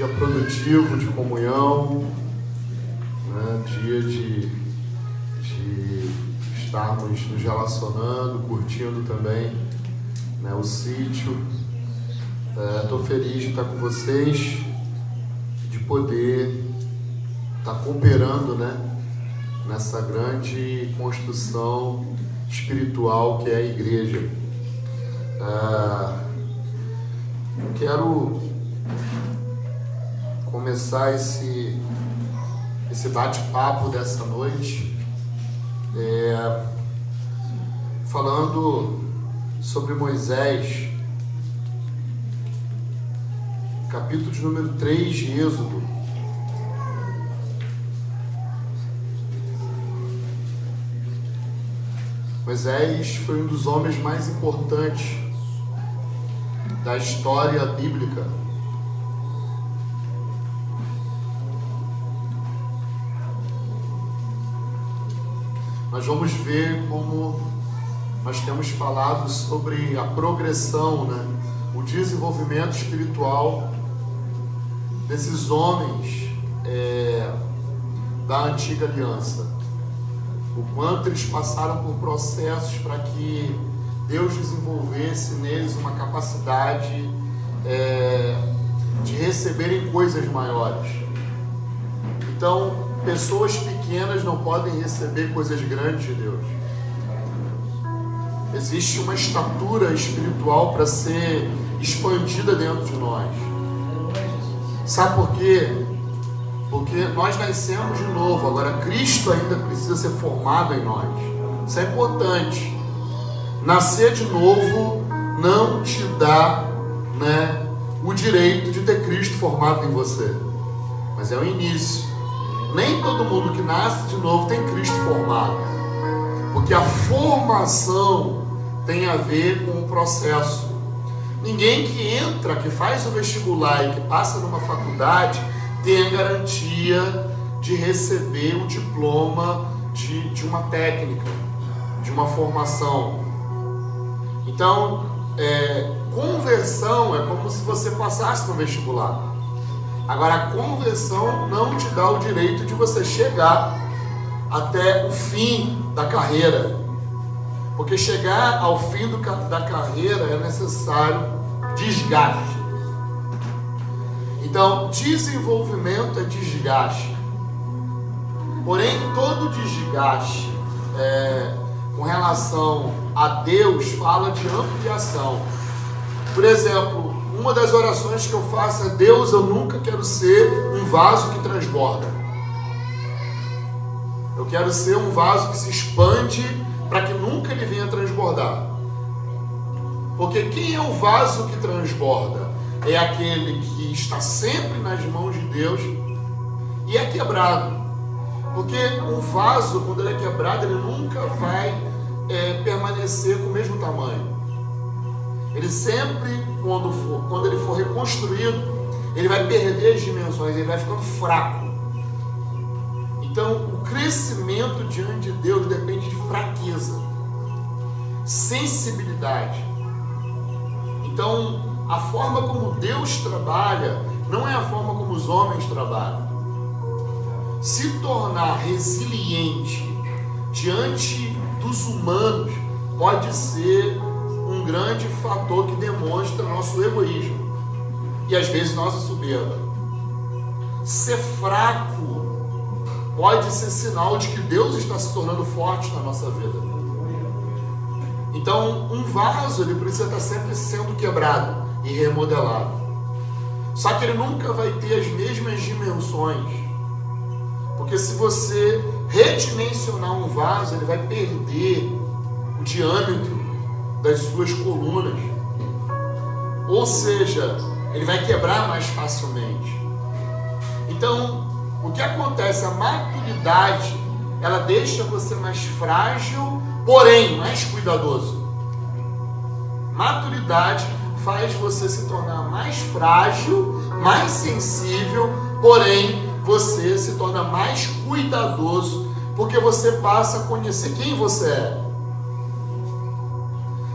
dia produtivo de comunhão, né? Dia de estarmos nos relacionando, curtindo também, né, o sítio. Estou feliz de estar com vocês, de poder estar cooperando, né, nessa grande construção espiritual que é a igreja. Quero começar esse bate-papo dessa noite falando sobre Moisés, capítulo de número 3 de Êxodo. Moisés foi um dos homens mais importantes da história bíblica. Nós vamos ver como nós temos falado sobre a progressão, né? O desenvolvimento espiritual desses homens da antiga aliança. O quanto eles passaram por processos para que Deus desenvolvesse neles uma capacidade de receberem coisas maiores. Então, pessoas pequenas não podem receber coisas grandes de Deus. Existe uma estatura espiritual para ser expandida dentro de nós. Sabe por quê? Porque nós nascemos de novo. Agora Cristo ainda precisa ser formado em nós. Isso é importante. Nascer de novo não te dá, né, o direito de ter Cristo formado em você. Mas é o início. Nem todo mundo que nasce de novo tem Cristo formado. Porque a formação tem a ver com o processo. Ninguém que entra, que faz o vestibular e que passa numa faculdade tem a garantia de receber o diploma de uma técnica, de uma formação. Então, conversão é como se você passasse no vestibular. Agora, a conversão não te dá o direito de você chegar até o fim da carreira. Porque chegar ao fim da carreira é necessário desgaste. Então, desenvolvimento é desgaste. Porém, todo desgaste com relação a Deus fala de ampliação. Por exemplo, uma das orações que eu faço é: Deus, eu nunca quero ser um vaso que transborda. Eu quero ser um vaso que se expande para que nunca ele venha transbordar. Porque quem é o vaso que transborda? É aquele que está sempre nas mãos de Deus e é quebrado. Porque um vaso, quando ele é quebrado, ele nunca vai permanecer com o mesmo tamanho. Ele sempre, quando ele for reconstruído, ele vai perder as dimensões, ele vai ficando fraco. Então, o crescimento diante de Deus depende de fraqueza, sensibilidade. Então, a forma como Deus trabalha não é a forma como os homens trabalham. Se tornar resiliente diante dos humanos pode ser um grande fator que demonstra nosso egoísmo e às vezes nossa soberba. Ser fraco pode ser sinal de que Deus está se tornando forte na nossa vida. Então, um vaso ele precisa estar sempre sendo quebrado e remodelado. Só que ele nunca vai ter as mesmas dimensões. Porque se você redimensionar um vaso, ele vai perder o diâmetro das suas colunas. Ou seja, ele vai quebrar mais facilmente. Então, o que acontece? A maturidade, ela deixa você mais frágil, porém mais cuidadoso. Maturidade faz você se tornar mais frágil, mais sensível, porém você se torna mais cuidadoso, porque você passa a conhecer quem você é.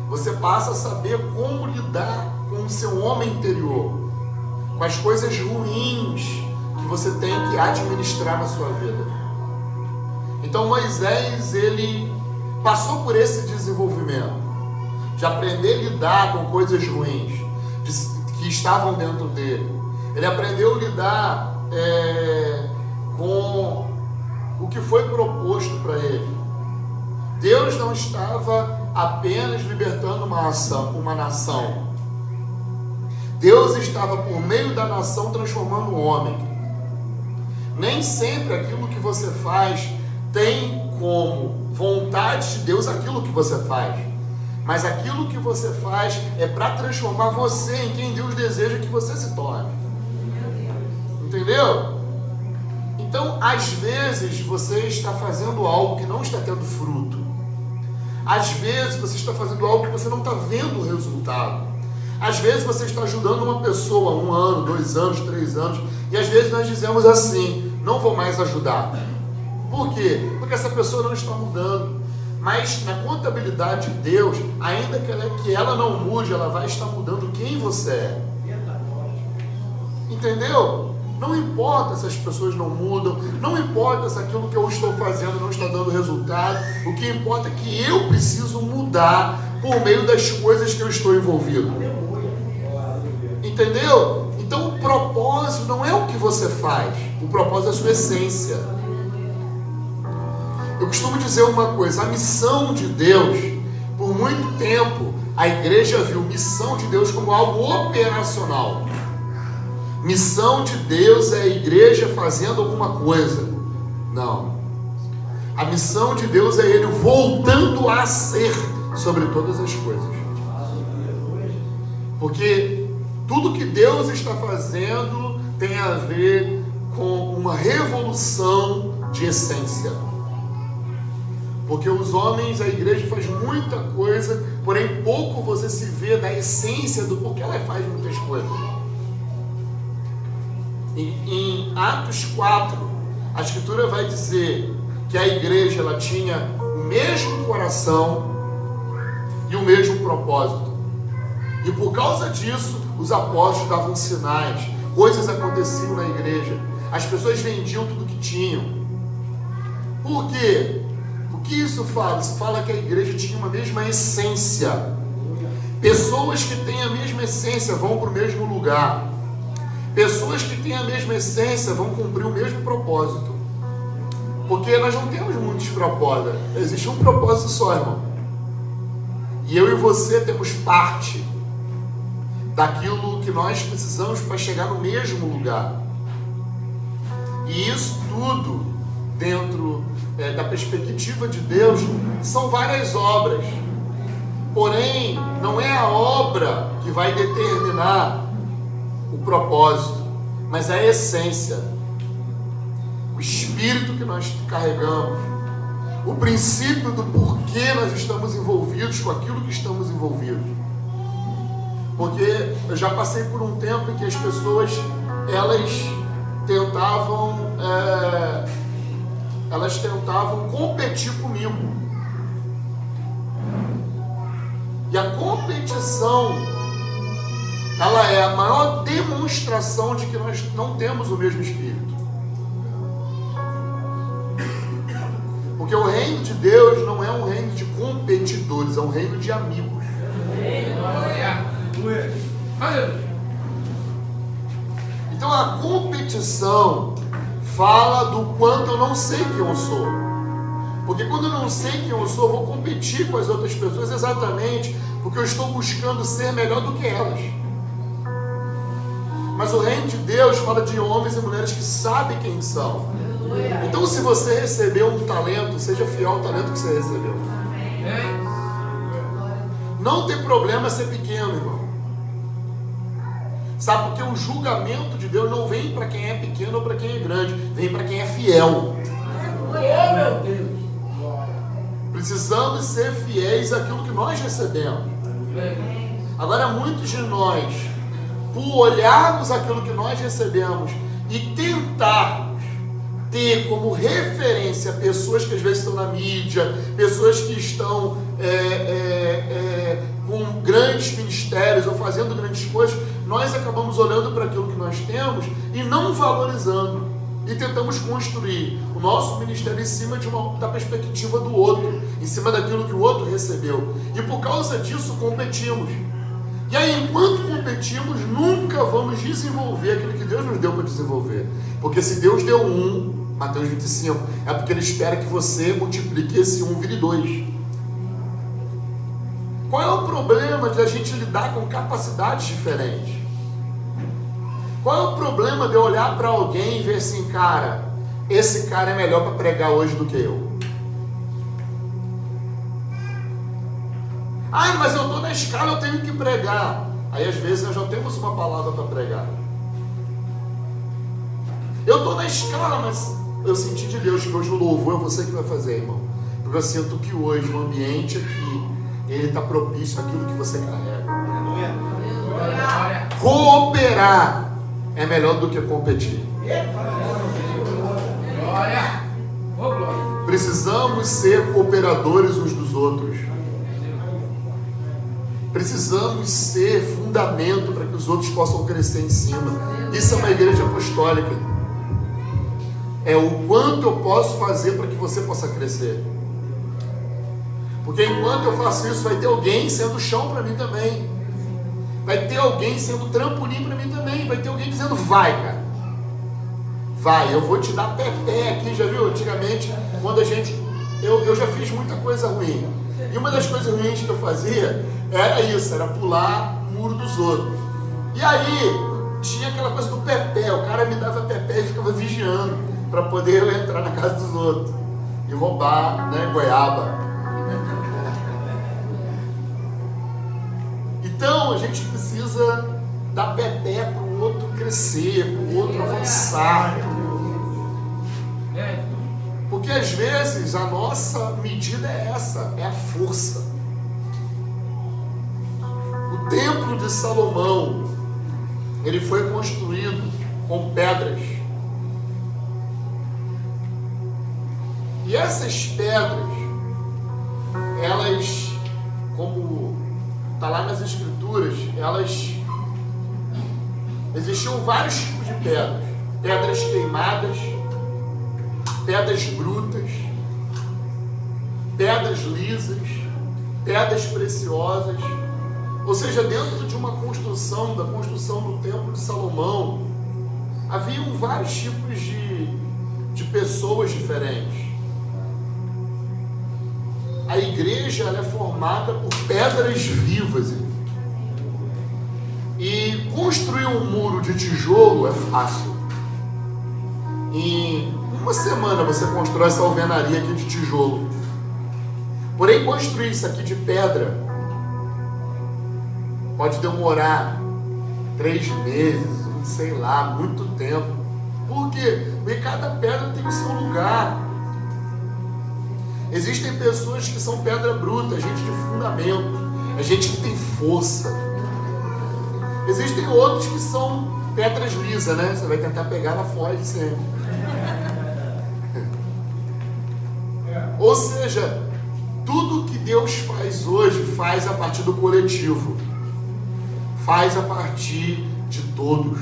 Você passa a saber como lidar com o seu homem interior, com as coisas ruins você tem que administrar na sua vida. Então Moisés, ele passou por esse desenvolvimento, de aprender a lidar com coisas ruins que estavam dentro dele. Ele aprendeu a lidar com o que foi proposto para ele. Deus não estava apenas libertando uma nação. Deus estava, por meio da nação, transformando o homem. Nem sempre aquilo que você faz tem como vontade de Deus aquilo que você faz. Mas aquilo que você faz é para transformar você em quem Deus deseja que você se torne. Entendeu? Então, às vezes, você está fazendo algo que não está tendo fruto. Às vezes, você está fazendo algo que você não está vendo o resultado. Às vezes, você está ajudando uma pessoa 1 ano, 2 anos, 3 anos. E às vezes nós dizemos assim: não vou mais ajudar. Por quê? Porque essa pessoa não está mudando. Mas na contabilidade de Deus, ainda que ela não mude, ela vai estar mudando quem você é. Entendeu? Não importa se as pessoas não mudam, não importa se aquilo que eu estou fazendo não está dando resultado. O que importa é que eu preciso mudar por meio das coisas que eu estou envolvido. Entendeu? Então o propósito não é o que você faz, o propósito é a sua essência. Eu costumo dizer uma coisa: a missão de Deus, por muito tempo, a igreja viu missão de Deus como algo operacional. Missão de Deus é a igreja fazendo alguma coisa. Não. A missão de Deus é Ele voltando a ser sobre todas as coisas. Porque tudo que Deus está fazendo tem a ver com uma revolução de essência. Porque os homens, a igreja faz muita coisa, porém pouco você se vê da essência do porquê ela faz muitas coisas. Em Atos 4, a Escritura vai dizer que a igreja ela tinha o mesmo coração e o mesmo propósito. E por causa disso, os apóstolos davam sinais, coisas aconteciam na igreja, as pessoas vendiam tudo que tinham. Por quê? O que isso fala? Isso fala que a igreja tinha uma mesma essência. Pessoas que têm a mesma essência vão para o mesmo lugar. Pessoas que têm a mesma essência vão cumprir o mesmo propósito. Porque nós não temos muitos propósitos. Existe um propósito só, irmão. E eu e você temos parte daquilo que nós precisamos para chegar no mesmo lugar. E isso tudo, dentro da perspectiva de Deus, são várias obras. Porém, não é a obra que vai determinar o propósito, mas a essência, o espírito que nós carregamos, o princípio do porquê nós estamos envolvidos com aquilo que estamos envolvidos. Porque eu já passei por um tempo em que as pessoas tentavam competir comigo. E a competição, ela é a maior demonstração de que nós não temos o mesmo espírito. Porque o reino de Deus não é um reino de competidores, é um reino de amigos. Então a competição fala do quanto eu não sei quem eu sou. Porque quando eu não sei quem eu sou, eu vou competir com as outras pessoas exatamente porque eu estou buscando ser melhor do que elas. Mas o reino de Deus fala de homens e mulheres que sabem quem são. Então, se você recebeu um talento, seja fiel ao talento que você recebeu. Não tem problema ser pequeno, irmão. Sabe, porque o julgamento de Deus não vem para quem é pequeno ou para quem é grande, vem para quem é fiel. Meu Deus. Precisamos ser fiéis àquilo que nós recebemos. Agora, muitos de nós, por olharmos aquilo que nós recebemos e tentarmos ter como referência pessoas que às vezes estão na mídia, pessoas que estão com grandes ministérios ou fazendo grandes coisas, nós acabamos olhando para aquilo que nós temos e não valorizando. E tentamos construir o nosso ministério em cima da perspectiva do outro, em cima daquilo que o outro recebeu. E por causa disso competimos. E aí, enquanto competimos, nunca vamos desenvolver aquilo que Deus nos deu para desenvolver. Porque se Deus deu 1, Mateus 25, é porque Ele espera que você multiplique esse 1 vire 2. Qual é o problema de a gente lidar com capacidades diferentes? Qual é o problema de eu olhar para alguém e ver assim, cara, esse cara é melhor para pregar hoje do que eu? Ah, mas eu estou na escala, eu tenho que pregar. Aí às vezes nós já temos uma palavra para pregar. Eu estou na escala, mas eu senti de Deus que hoje o louvor é você que vai fazer, irmão. Porque eu sinto que hoje o ambiente aqui, ele está propício àquilo que você carrega. Cooperar é melhor do que competir. Precisamos ser cooperadores uns dos outros. Precisamos ser fundamento para que os outros possam crescer em cima. Isso é uma igreja apostólica. É o quanto eu posso fazer para que você possa crescer. Porque enquanto eu faço isso, vai ter alguém sendo chão para mim também. Vai ter alguém sendo trampolim para mim também. Vai ter alguém dizendo, vai, cara. Vai, eu vou te dar pé aqui. Já viu? Antigamente, quando a gente... Eu já fiz muita coisa ruim. E uma das coisas ruins que eu fazia era isso, era pular o muro dos outros. E aí, tinha aquela coisa do pé. O cara me dava pé e ficava vigiando para poder eu entrar na casa dos outros. E roubar, né, goiaba. Então, a gente precisa dar pé para o outro crescer, para o outro avançar. Porque às vezes a nossa medida é essa, é a força. O templo de Salomão, ele foi construído com pedras. E essas pedras, elas, como está lá nas escrituras, existiam vários tipos de pedras. Pedras queimadas, pedras brutas, pedras lisas, pedras preciosas. Ou seja, dentro de uma construção, da construção do templo de Salomão, haviam vários tipos de pessoas diferentes. A igreja, ela é formada por pedras vivas. E construir um muro de tijolo é fácil. Em uma semana você constrói essa alvenaria aqui de tijolo. Porém, construir isso aqui de pedra pode demorar 3 meses, sei lá, muito tempo. Por quê? Porque cada pedra tem o seu lugar. Existem pessoas que são pedra bruta, gente de fundamento, é gente que tem força. Existem outros que são pedras lisas, né? Você vai tentar pegar lá fora de sempre. Ou seja, tudo que Deus faz hoje, faz a partir do coletivo. Faz a partir de todos.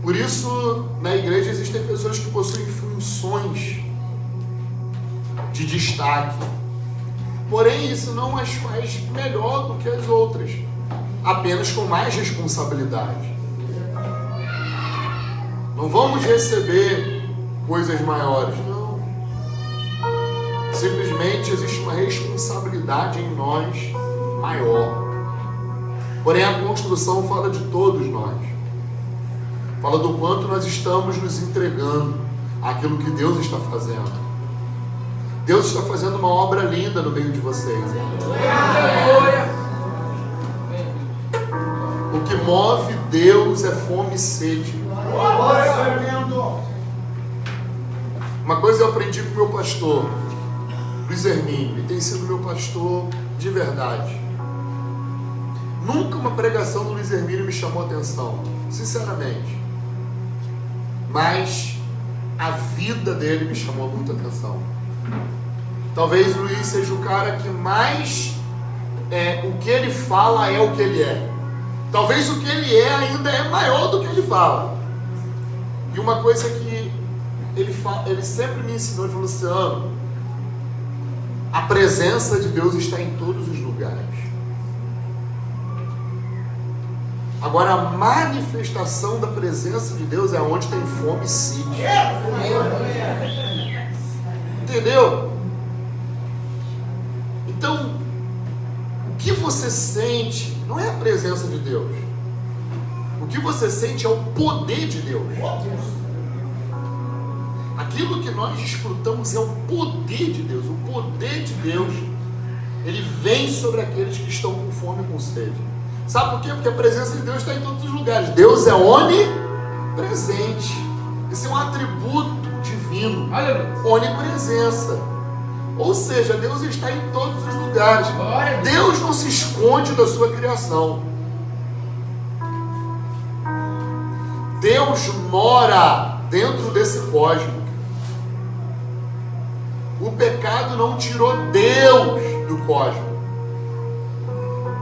Por isso, na igreja existem pessoas que possuem funções de destaque. Porém, isso não as faz melhor do que as outras, apenas com mais responsabilidade. Não vamos receber coisas maiores, não. Simplesmente existe uma responsabilidade em nós maior. Porém, a construção fala de todos nós. Fala do quanto nós estamos nos entregando àquilo que Deus está fazendo. Deus está fazendo uma obra linda no meio de vocês. O que move Deus é fome e sede. Uma coisa eu aprendi com o meu pastor, Luiz Hermínio, ele tem sido meu pastor de verdade. Nunca uma pregação do Luiz Hermínio me chamou a atenção, sinceramente. Mas a vida dele me chamou muita atenção. Talvez o Luiz seja o cara que mais o que ele fala é o que ele é. Talvez o que ele é ainda é maior do que ele fala. E uma coisa que ele sempre me ensinou, ele falou: Luciano, a presença de Deus está em todos os lugares. Agora, a manifestação da presença de Deus é onde tem fome e sede. Entendeu? Então, o que você sente não é a presença de Deus. O que você sente é o poder de Deus. Aquilo que nós desfrutamos é o poder de Deus. O poder de Deus, ele vem sobre aqueles que estão com fome e com sede. Sabe por quê? Porque a presença de Deus está em todos os lugares. Deus é onipresente. Esse é um atributo divino. Onipresença. Ou seja, Deus está em todos os lugares. Deus não se esconde da sua criação. Deus mora dentro desse cosmos. O pecado não tirou Deus do cosmos.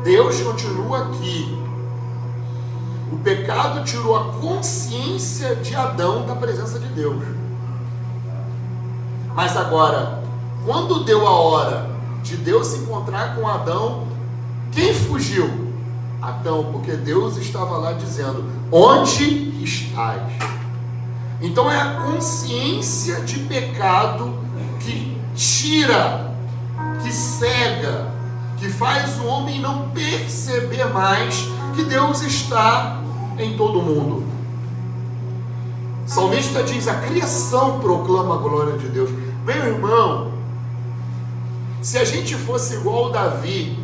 Deus continua aqui. O pecado tirou a consciência de Adão da presença de Deus. Mas agora, quando deu a hora de Deus se encontrar com Adão, quem fugiu? Adão, porque Deus estava lá dizendo: onde estás? Então é a consciência de pecado que tira, que cega, que faz o homem não perceber mais que Deus está em todo mundo. O salmista diz: a criação proclama a glória de Deus. Meu irmão, se a gente fosse igual Davi,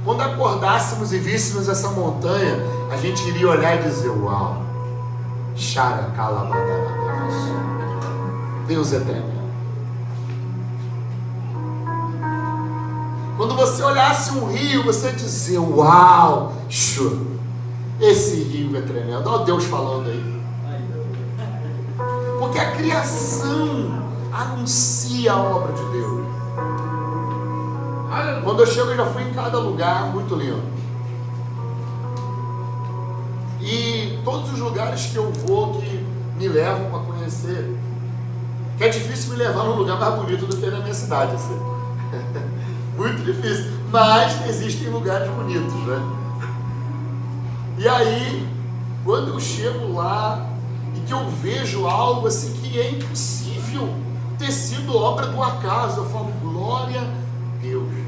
quando acordássemos e víssemos essa montanha, a gente iria olhar e dizer: uau, Deus é eterno. Quando você olhasse um rio, você dizia: uau, esse rio é tremendo. Olha Deus falando aí. Porque a criação anuncia a obra de Deus. Quando eu chego, eu já fui em cada lugar muito lindo. E todos os lugares que eu vou, que me levam para conhecer, que é difícil me levar num lugar mais bonito do que na minha cidade, assim. Muito difícil, mas existem lugares bonitos, né? E aí, quando eu chego lá e que eu vejo algo assim que é impossível ter sido obra do acaso, eu falo: glória a Deus.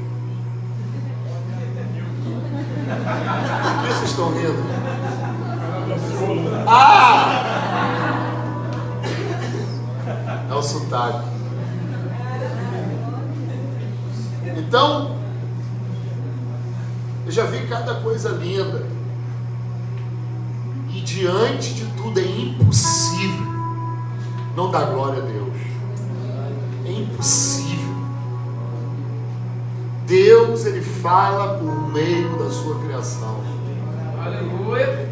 Por que vocês estão rindo? É o sotaque. Então, eu já vi cada coisa linda. E diante de tudo é impossível não dar glória a Deus. É impossível. Deus, ele fala por meio da sua criação. Aleluia.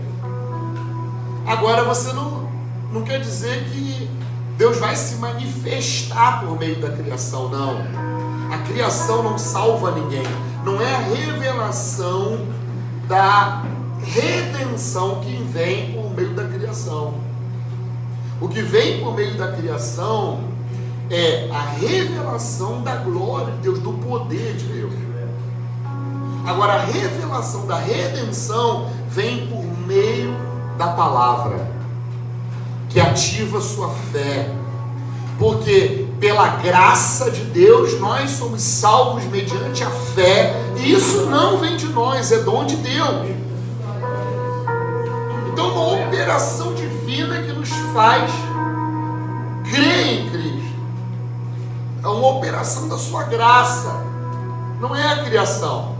Agora você não quer dizer que Deus vai se manifestar por meio da criação, não. A criação não salva ninguém. Não é a revelação da redenção que vem por meio da criação. O que vem por meio da criação é a revelação da glória de Deus, do poder de Deus. Agora, a revelação da redenção vem por meio da palavra, que ativa sua fé. Porque pela graça de Deus nós somos salvos mediante a fé, e isso não vem de nós, é dom de Deus. Então, uma operação divina que nos faz crer em Cristo. É uma operação da sua graça, não é a criação.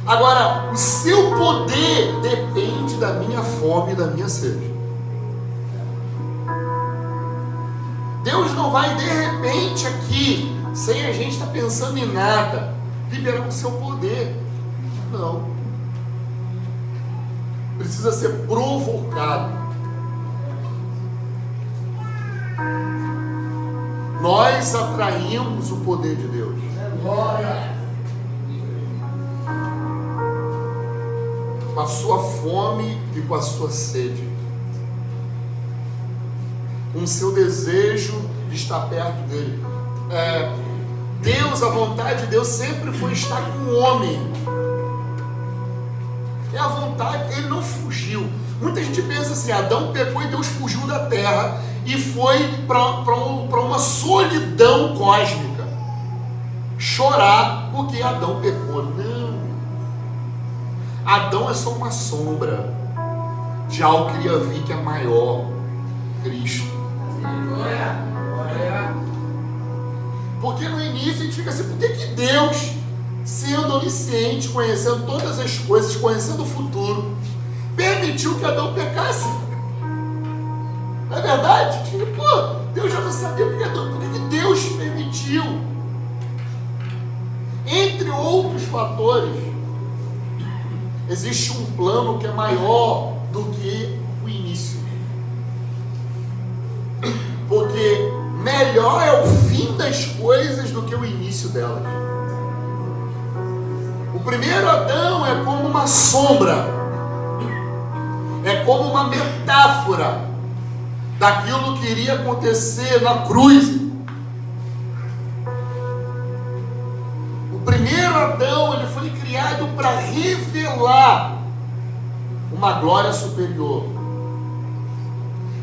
Agora, o seu poder depende da minha fome e da minha sede. Deus não vai de repente aqui, sem a gente estar pensando em nada, liberar o seu poder. Não. Precisa ser provocado. Nós atraímos o poder de Deus. com a sua fome e com a sua sede, com o seu desejo de estar perto dele. Deus, a vontade de Deus sempre foi estar com o homem. É a vontade, ele não fugiu. Muita gente pensa assim, Adão pecou e Deus fugiu da terra e foi para uma solidão cósmica, chorar porque Adão pecou. Não. Adão é só uma sombra de algo que iria vir, que é maior, Cristo. Porque no início a gente fica assim, por que Deus, sendo onisciente, conhecendo todas as coisas, conhecendo o futuro, permitiu que Adão pecasse? Não é verdade? Pô, Deus já não sabia por que Deus permitiu? Entre outros fatores, existe um plano que é maior do que o início. Porque melhor é o fim das coisas do que o início delas. O primeiro Adão é como uma sombra, é como uma metáfora daquilo que iria acontecer na cruz. O primeiro Adão, ele foi criado para revelar uma glória superior,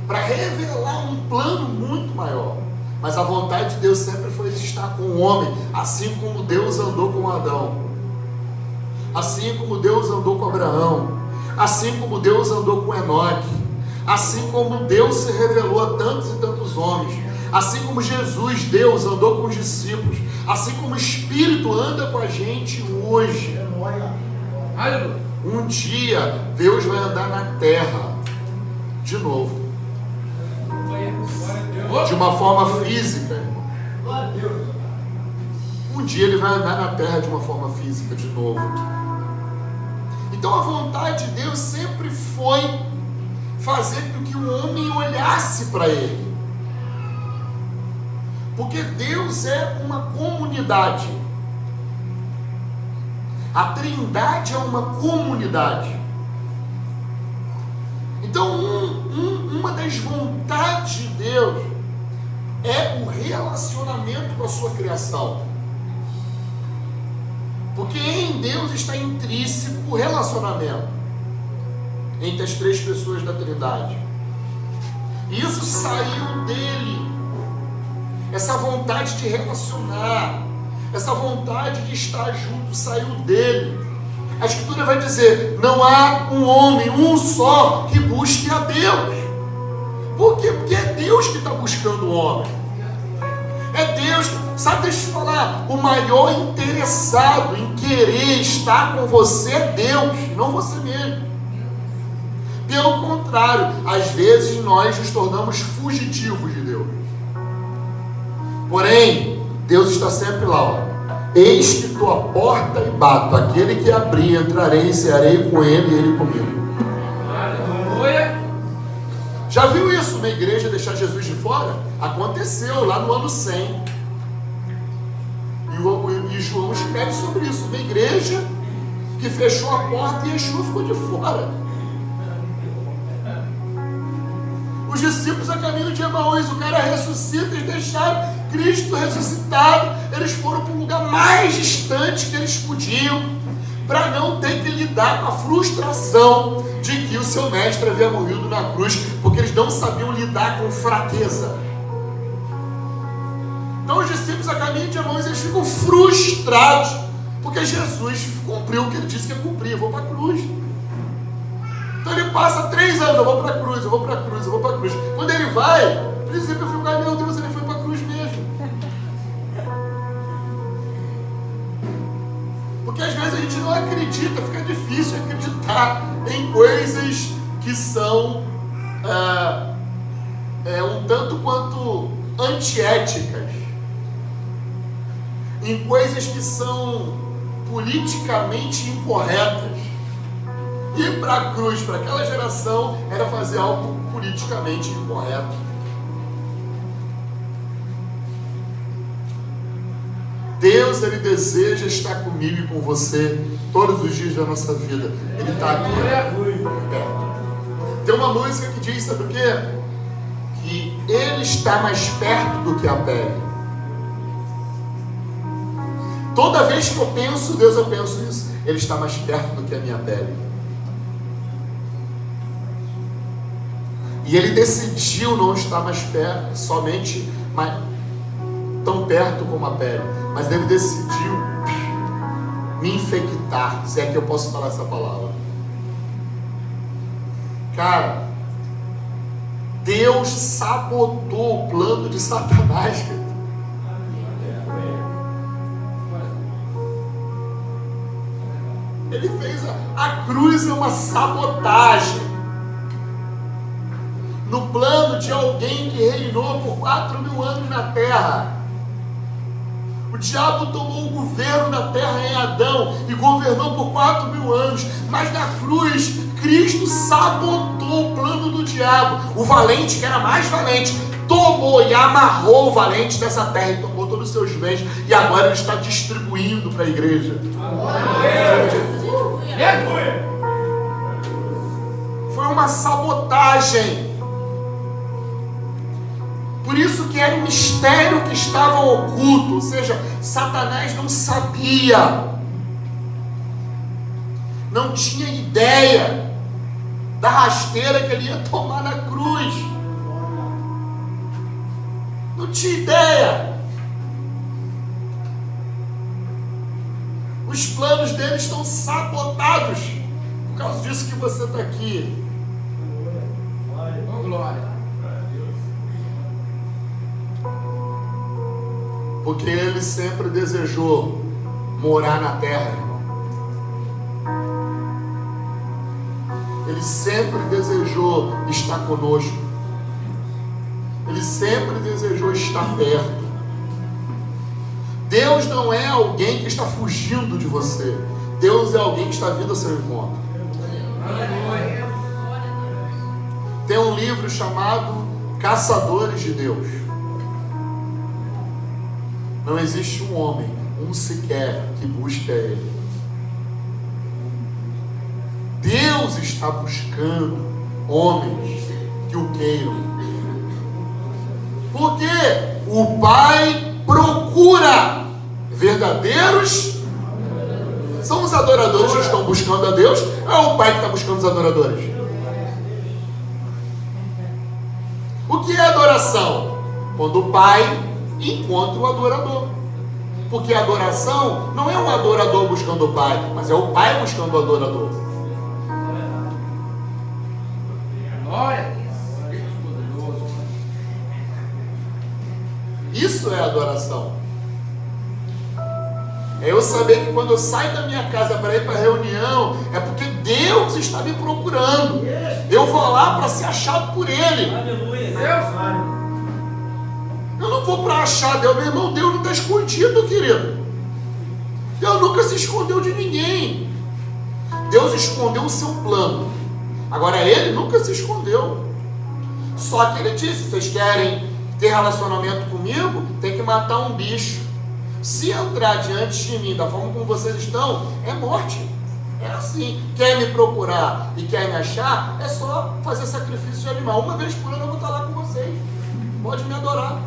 para revelar um plano muito maior. Mas a vontade de Deus sempre foi estar com o homem, assim como Deus andou com Adão, assim como Deus andou com Abraão, assim como Deus andou com Enoque, assim como Deus se revelou a tantos e tantos homens, assim como Jesus, Deus, andou com os discípulos, assim como o Espírito anda com a gente hoje. Um dia Deus vai andar na terra de novo, de uma forma física. Um dia ele vai andar na terra de uma forma física de novo. Então a vontade de Deus sempre foi fazer com que o homem olhasse para ele, porque Deus é uma comunidade. A Trindade é uma comunidade. Então uma das vontades de Deus é o relacionamento com a sua criação, porque em Deus está intrínseco o relacionamento entre as três pessoas da Trindade. Isso saiu dele, essa vontade de relacionar, essa vontade de estar junto, saiu dele. A Escritura vai dizer: não há um homem, um só, que busque a Deus. Por quê? Porque é Deus que está buscando o homem. É Deus, sabe, deixa eu te falar, o maior interessado em querer estar com você é Deus, não você mesmo. Pelo contrário, às vezes nós nos tornamos fugitivos de Deus. Porém, Deus está sempre lá, ó. Eis que estou à porta e bato, aquele que abrir, entrarei e cearei com ele e ele comigo. Já viu isso na igreja, deixar Jesus de fora? Aconteceu lá no ano 100. E João escreve sobre isso. Uma igreja que fechou a porta e Yeshua ficou de fora. Os discípulos a caminho de Emaús, o cara ressuscita, eles deixaram Cristo ressuscitado, eles foram para o lugar mais distante que eles podiam, para não ter que lidar com a frustração de que o seu mestre havia morrido na cruz, porque eles não sabiam lidar com fraqueza. Então os discípulos a caminho de Emaús, eles ficam frustrados, porque Jesus cumpriu o que ele disse que ia cumprir: eu vou para a cruz. Então ele passa 3 anos, eu vou para a cruz, eu vou para a cruz, eu vou para a cruz. Quando ele vai, o discípulo fica: meu Deus, ele foi para a cruz mesmo. Porque às vezes a gente não acredita, fica difícil acreditar em coisas que são um tanto quanto antiéticas, em coisas que são politicamente incorretas. Ir para a cruz, para aquela geração, era fazer algo politicamente incorreto. Deus, Ele deseja estar comigo e com você todos os dias da nossa vida. Ele está aqui. Tem uma música que diz, sabe o quê? Que Ele está mais perto do que a pele. Toda vez que eu penso Deus, eu penso isso. Ele está mais perto do que a minha pele. E Ele decidiu não estar mais perto, somente tão perto como a pele. Mas Ele decidiu me infectar, se é que eu posso falar essa palavra. Cara, Deus sabotou o plano de Satanás, cara. Ele fez a cruz uma sabotagem no plano de alguém que reinou por 4.000 anos na terra. O diabo tomou o governo da terra em Adão e governou por 4.000 anos, mas na cruz Cristo sabotou o plano do diabo. O valente, que era mais valente, tomou e amarrou o valente dessa terra e tomou todos os seus bens, e agora ele está distribuindo para a igreja. Foi uma sabotagem. Por isso que era um mistério que estava oculto, ou seja, Satanás não sabia, não tinha ideia da rasteira que ele ia tomar na cruz, não tinha ideia. Os planos dele estão sabotados, por causa disso que você está aqui. Glória. Porque ele sempre desejou morar na terra, irmão. Ele sempre desejou estar conosco. Ele sempre desejou estar perto. Deus não é alguém que está fugindo de você. Deus é alguém que está vindo ao seu encontro. Tem um livro chamado Caçadores de Deus. Não existe um homem, um sequer, que busque a Ele. Deus está buscando homens que o queiram. Porque o Pai procura verdadeiros. São os adoradores que estão buscando a Deus, ou é o Pai que está buscando os adoradores? O que é adoração? Quando o Pai encontra o adorador. Porque a adoração não é um adorador buscando o Pai, mas é o Pai buscando o adorador. Glória. Isso é adoração. É eu saber que quando eu saio da minha casa para ir para a reunião, é porque Deus está me procurando. Eu vou lá para ser achado por Ele. Aleluia. Deus. Eu não vou para achar Deus, meu irmão. Deus não está escondido, querido. Deus nunca se escondeu de ninguém. Deus escondeu o seu plano. Agora Ele nunca se escondeu. Só que Ele disse: vocês querem ter relacionamento comigo? Tem que matar um bicho. Se entrar diante de mim da forma como vocês estão, é morte. É assim. Quer me procurar e quer me achar, é só fazer sacrifício de animal. Uma vez por ano eu vou estar lá com vocês. Pode me adorar.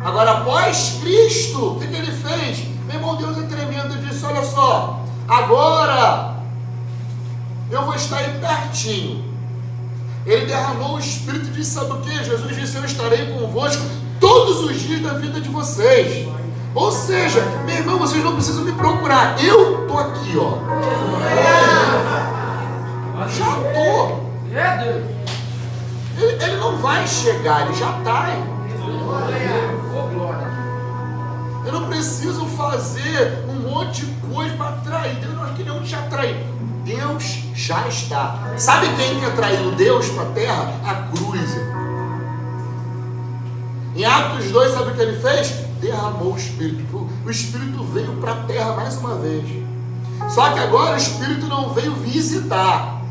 Agora, após Cristo, o que Ele fez? Meu irmão, Deus é tremendo. Ele disse: olha só, agora eu vou estar aí pertinho. Ele derramou o Espírito e disse: sabe o que? Jesus disse: eu estarei convosco todos os dias da vida de vocês. Ou seja, meu irmão, vocês não precisam me procurar. Eu estou aqui, ó. Já estou. Ele não vai chegar, ele já está aí. Eu não preciso fazer um monte de coisa para atrair. Deus não queria te atrair. Deus já está. Sabe quem que atraiu Deus para a terra? A cruz. Em Atos 2, sabe o que Ele fez? Derramou o Espírito. O Espírito veio para a terra mais uma vez. Só que agora o Espírito não veio visitar.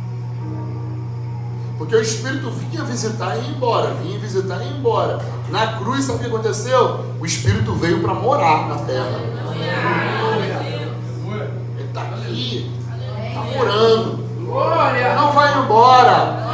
Porque o Espírito vinha visitar e ia embora. Vinha visitar e ia embora. Na cruz, sabe o que aconteceu? O Espírito veio para morar na terra. Ele está aqui, está morando, não vai embora.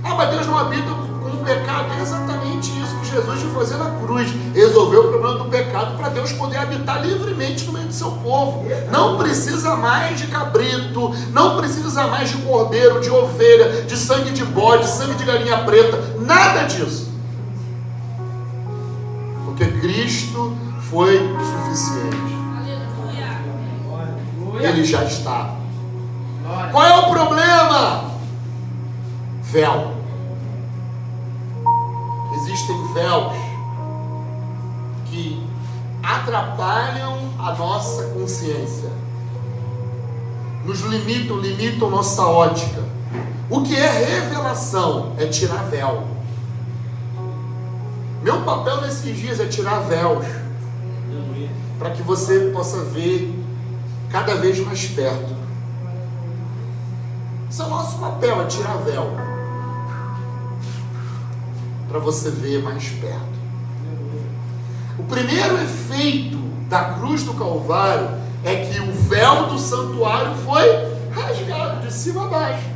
Ah, mas Deus não habita com o pecado. É exatamente isso que Jesus foi fazer na cruz. Resolveu o problema do pecado para Deus poder habitar livremente no meio do seu povo. Não precisa mais de cabrito, não precisa mais de cordeiro, de ovelha, de sangue de bode, sangue de galinha preta, nada disso. Porque Cristo foi suficiente. Ele já está. Qual é o problema? Véu. Existem véus que atrapalham a nossa consciência, nos limitam nossa ótica. O que é revelação? É tirar véu. Meu papel nesses dias é tirar véus, para que você possa ver cada vez mais perto. Esse é o nosso papel, é tirar véu, para você ver mais perto. O primeiro efeito da cruz do Calvário é que o véu do santuário foi rasgado de cima a baixo.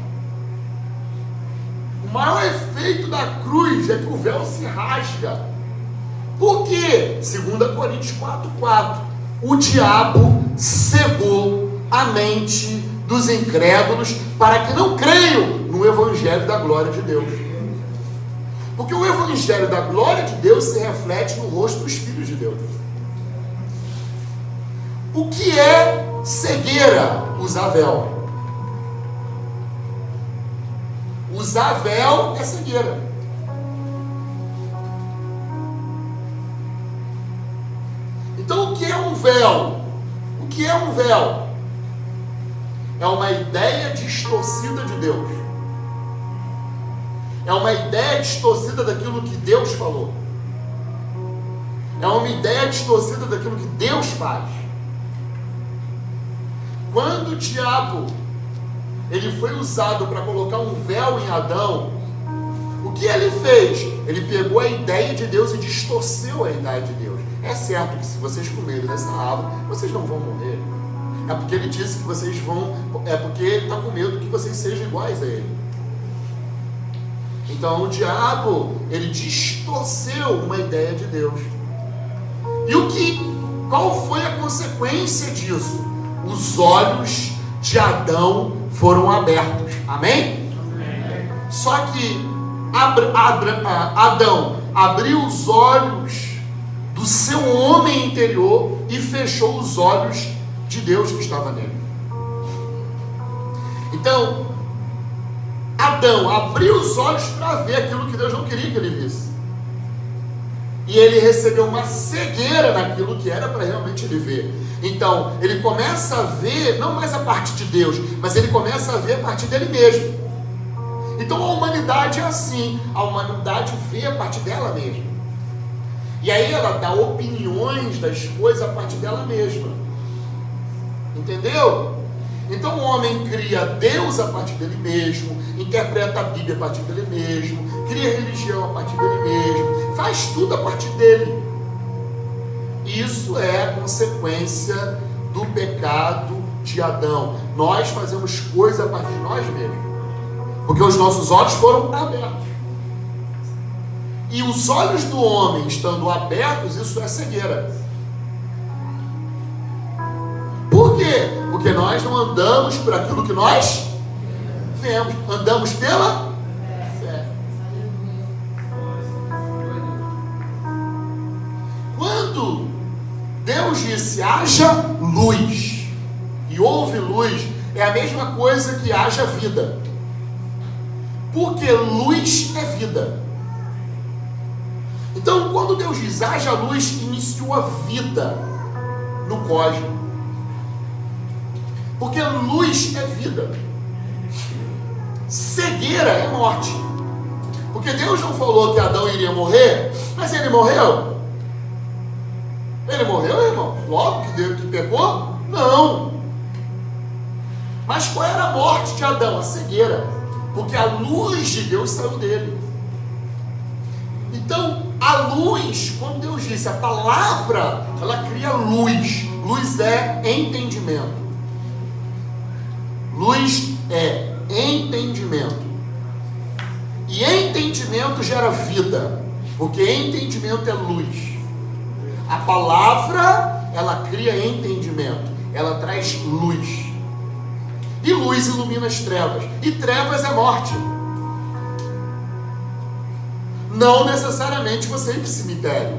O maior efeito da cruz é que o véu se rasga. Por quê? 2 Coríntios 4:4. O diabo cegou a mente dos incrédulos para que não creiam no evangelho da glória de Deus. Porque o evangelho da glória de Deus se reflete no rosto dos filhos de Deus. O que é cegueira? Usar véu. Usar véu é cegueira. Então o que é um véu? O que é um véu? É uma ideia distorcida de Deus. É uma ideia distorcida daquilo que Deus falou. É uma ideia distorcida daquilo que Deus faz. Quando o diabo ele foi usado para colocar um véu em Adão, o que ele fez? Ele pegou a ideia de Deus e distorceu a ideia de Deus. É certo que se vocês comerem dessa árvore, vocês não vão morrer. É porque ele disse que vocês vão... É porque ele está com medo que vocês sejam iguais a ele. Então o diabo, ele distorceu uma ideia de Deus. E qual foi a consequência disso? Os olhos de Adão foram abertos. Amém? Amém. Só que Adão abriu os olhos do seu homem interior e fechou os olhos de Deus que estava nele. Então, Adão abriu os olhos para ver aquilo que Deus não queria que ele visse. E ele recebeu uma cegueira naquilo que era para realmente ele ver. Então, ele começa a ver, não mais a partir de Deus, mas ele começa a ver a partir dele mesmo. Então, a humanidade é assim. A humanidade vê a partir dela mesma. E aí ela dá opiniões das coisas a partir dela mesma. Entendeu? Então o homem cria Deus a partir dele mesmo, interpreta a Bíblia a partir dele mesmo, cria religião a partir dele mesmo, faz tudo a partir dele. Isso é a consequência do pecado de Adão. Nós fazemos coisas a partir de nós mesmos, porque os nossos olhos foram abertos. E os olhos do homem estando abertos, isso é cegueira. Por quê? Porque nós não andamos por aquilo que nós vemos, andamos pela fé. Quando Deus disse haja luz e houve luz, é a mesma coisa que haja vida. Porque luz é vida. Então, quando Deus diz haja luz, iniciou a vida no cosmos. Porque luz é vida. Cegueira é morte. Porque Deus não falou que Adão iria morrer, mas ele morreu. Ele morreu, irmão? Logo que Deus que pecou? Não. Mas qual era a morte de Adão? A cegueira. Porque a luz de Deus saiu dele. Então, a luz, como Deus disse, a palavra, ela cria luz. Luz é entendimento. Luz é entendimento. E entendimento gera vida, porque entendimento é luz. A palavra, ela cria entendimento, ela traz luz. E luz ilumina as trevas. E trevas é morte. Não necessariamente você ir para o cemitério.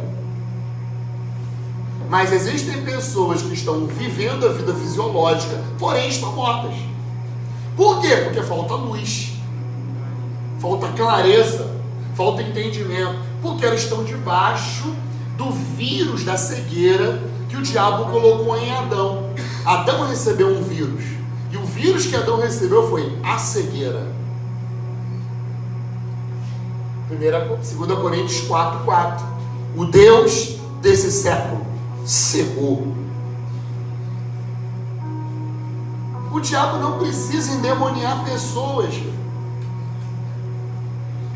Mas existem pessoas que estão vivendo a vida fisiológica, porém estão mortas. Por quê? Porque falta luz, falta clareza, falta entendimento. Porque elas estão debaixo do vírus da cegueira que o diabo colocou em Adão. Adão recebeu um vírus. E o vírus que Adão recebeu foi a cegueira. 2 Coríntios 4:4. O Deus desse século cegou. O diabo não precisa endemoniar pessoas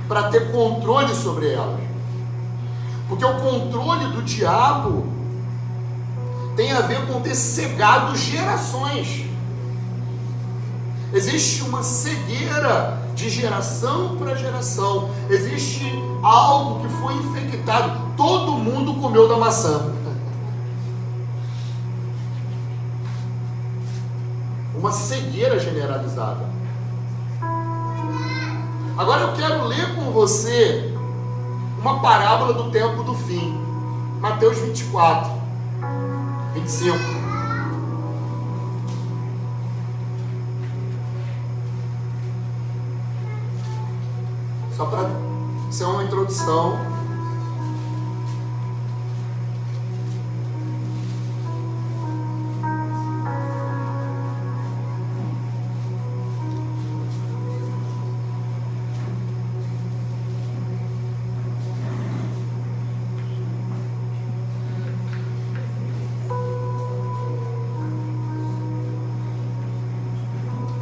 para ter controle sobre elas. Porque o controle do diabo tem a ver com ter cegado gerações. Existe uma cegueira de geração para geração. Existe algo que foi infectado. Todo mundo comeu da maçã. Uma cegueira generalizada. Agora eu quero ler com você uma parábola do tempo do fim. Mateus 24, 25. Só para ser uma introdução.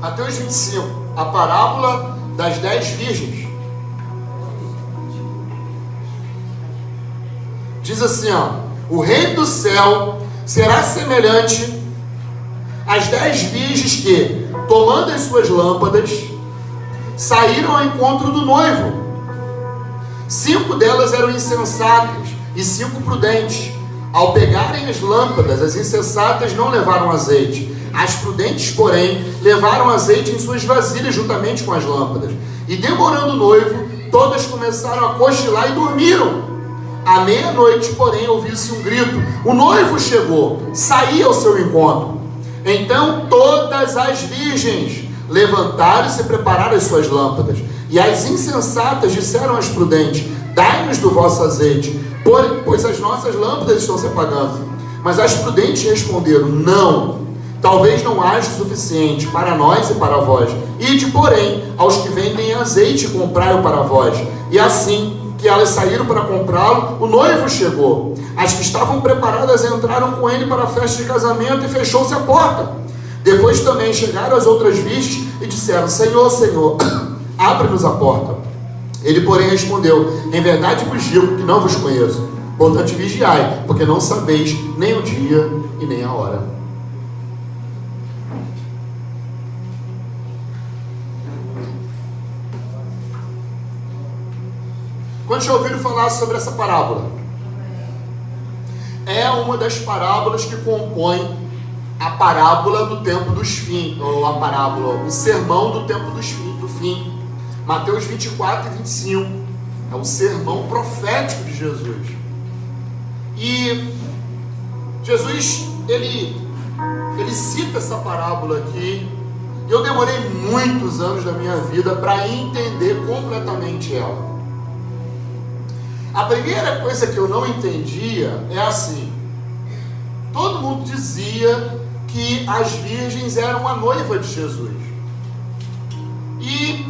Mateus 25, a parábola das 10 virgens. Diz assim, ó: o reino do céu será semelhante às 10 virgens que, tomando as suas lâmpadas, saíram ao encontro do noivo. 5 delas eram insensatas e 5 prudentes. Ao pegarem as lâmpadas, as insensatas não levaram azeite. As prudentes, porém, levaram azeite em suas vasilhas juntamente com as lâmpadas. E demorando o noivo, todas começaram a cochilar e dormiram. À meia-noite, porém, ouviu-se um grito: o noivo chegou, saí ao seu encontro. Então todas as virgens levantaram-se e prepararam as suas lâmpadas. E as insensatas disseram às prudentes: dai-nos do vosso azeite, pois as nossas lâmpadas estão se apagando. Mas as prudentes responderam: não, talvez não haja o suficiente para nós e para vós. Ide, porém, aos que vendem azeite e comprai-o para vós. E assim que elas saíram para comprá-lo, o noivo chegou. As que estavam preparadas entraram com ele para a festa de casamento e fechou-se a porta. Depois também chegaram as outras virgens e disseram: Senhor, Senhor, abre-nos a porta. Ele, porém, respondeu: em verdade vos digo que não vos conheço. Portanto, vigiai, porque não sabeis nem o dia e nem a hora. Quantos já ouviram falar sobre essa parábola? É uma das parábolas que compõe a parábola do tempo dos fins, ou a parábola, o sermão do tempo do fim. Mateus 24 e 25. É o sermão profético de Jesus. E Jesus, ele cita essa parábola aqui. E eu demorei muitos anos da minha vida para entender completamente ela. A primeira coisa que eu não entendia é assim: todo mundo dizia que as virgens eram a noiva de Jesus. E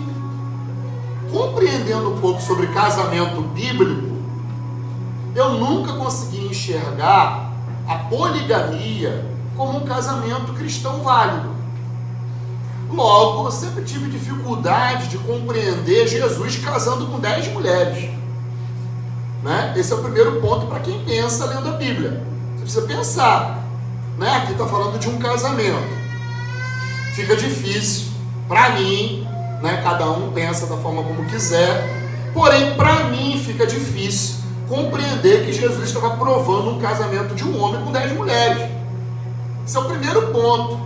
compreendendo um pouco sobre casamento bíblico, eu nunca consegui enxergar a poligamia como um casamento cristão válido. Logo, eu sempre tive dificuldade de compreender Jesus casando com 10 mulheres. Né? Esse é o primeiro ponto para quem pensa lendo a Bíblia. Você precisa pensar. Né? Aqui está falando de um casamento. Fica difícil para mim, né? Cada um pensa da forma como quiser. Porém, para mim fica difícil compreender que Jesus estava provando um casamento de um homem com 10 mulheres. Esse é o primeiro ponto.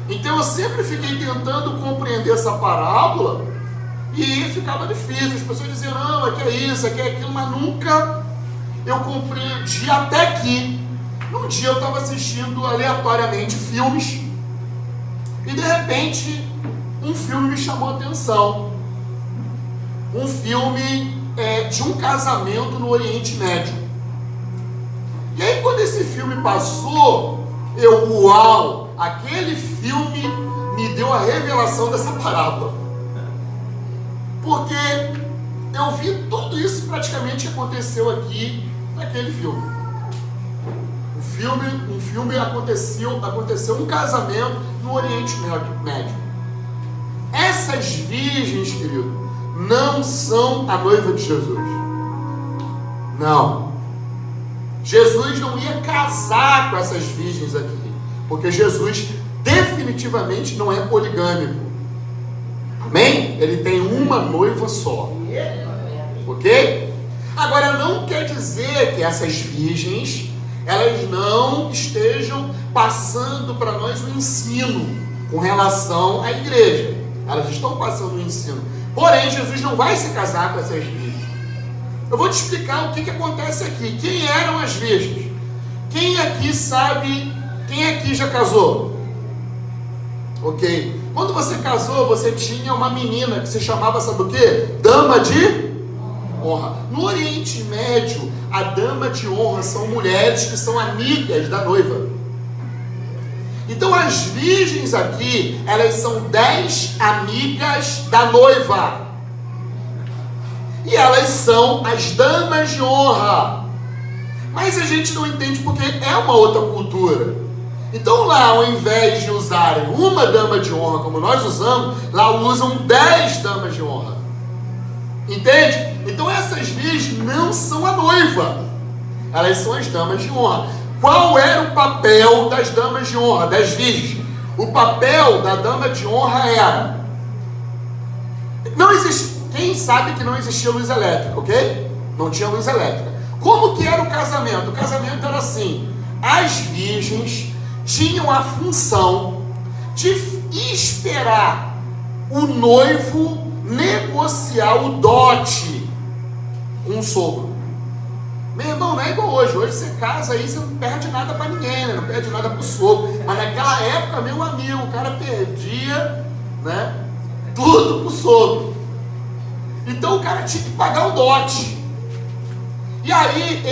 Então eu sempre fiquei tentando compreender essa parábola e ficava difícil. As pessoas diziam, não, aqui é isso, aqui é aquilo, mas nunca eu compreendi, até que num dia eu estava assistindo aleatoriamente filmes e de repente um filme me chamou a atenção. Um filme de um casamento no Oriente Médio. E aí quando esse filme passou, uau, aquele filme me deu a revelação dessa parábola. Porque eu vi tudo isso praticamente que aconteceu aqui naquele filme. Um filme aconteceu um casamento no Oriente Médio. Essas virgens, querido, não são a noiva de Jesus. Não. Jesus não ia casar com essas virgens aqui, porque Jesus definitivamente não é poligâmico. Amém? Ele tem uma noiva só. Ok? Agora não quer dizer que essas virgens elas não estejam passando para nós o ensino com relação à igreja. Elas estão passando o ensino. Porém, Jesus não vai se casar com essas virgens. Eu vou te explicar o que acontece aqui. Quem eram as virgens? Quem aqui sabe? Quem aqui já casou? Ok. Quando você casou, você tinha uma menina que se chamava, sabe o quê? Dama de honra. No Oriente Médio, a dama de honra são mulheres que são amigas da noiva. Então as virgens aqui, elas são 10 amigas da noiva. E elas são as damas de honra. Mas a gente não entende porque é uma outra cultura. Então lá, ao invés de usarem uma dama de honra como nós usamos, lá usam 10 damas de honra. Entende? Então essas virgens não são a noiva. Elas são as damas de honra. Qual era o papel das damas de honra, das virgens? O papel da dama de honra era... Não existe... Quem sabe que não existia luz elétrica, ok? Não tinha luz elétrica. Como que era o casamento? O casamento era assim. As virgens tinham a função de esperar o noivo negociar o dote com o sogro. Meu irmão, não é igual hoje. Hoje você casa aí, você não perde nada para ninguém, né? Não perde nada para o sogro. Mas naquela época, meu amigo, o cara perdia, né, tudo para o sogro. Então o cara tinha que pagar o dote. E aí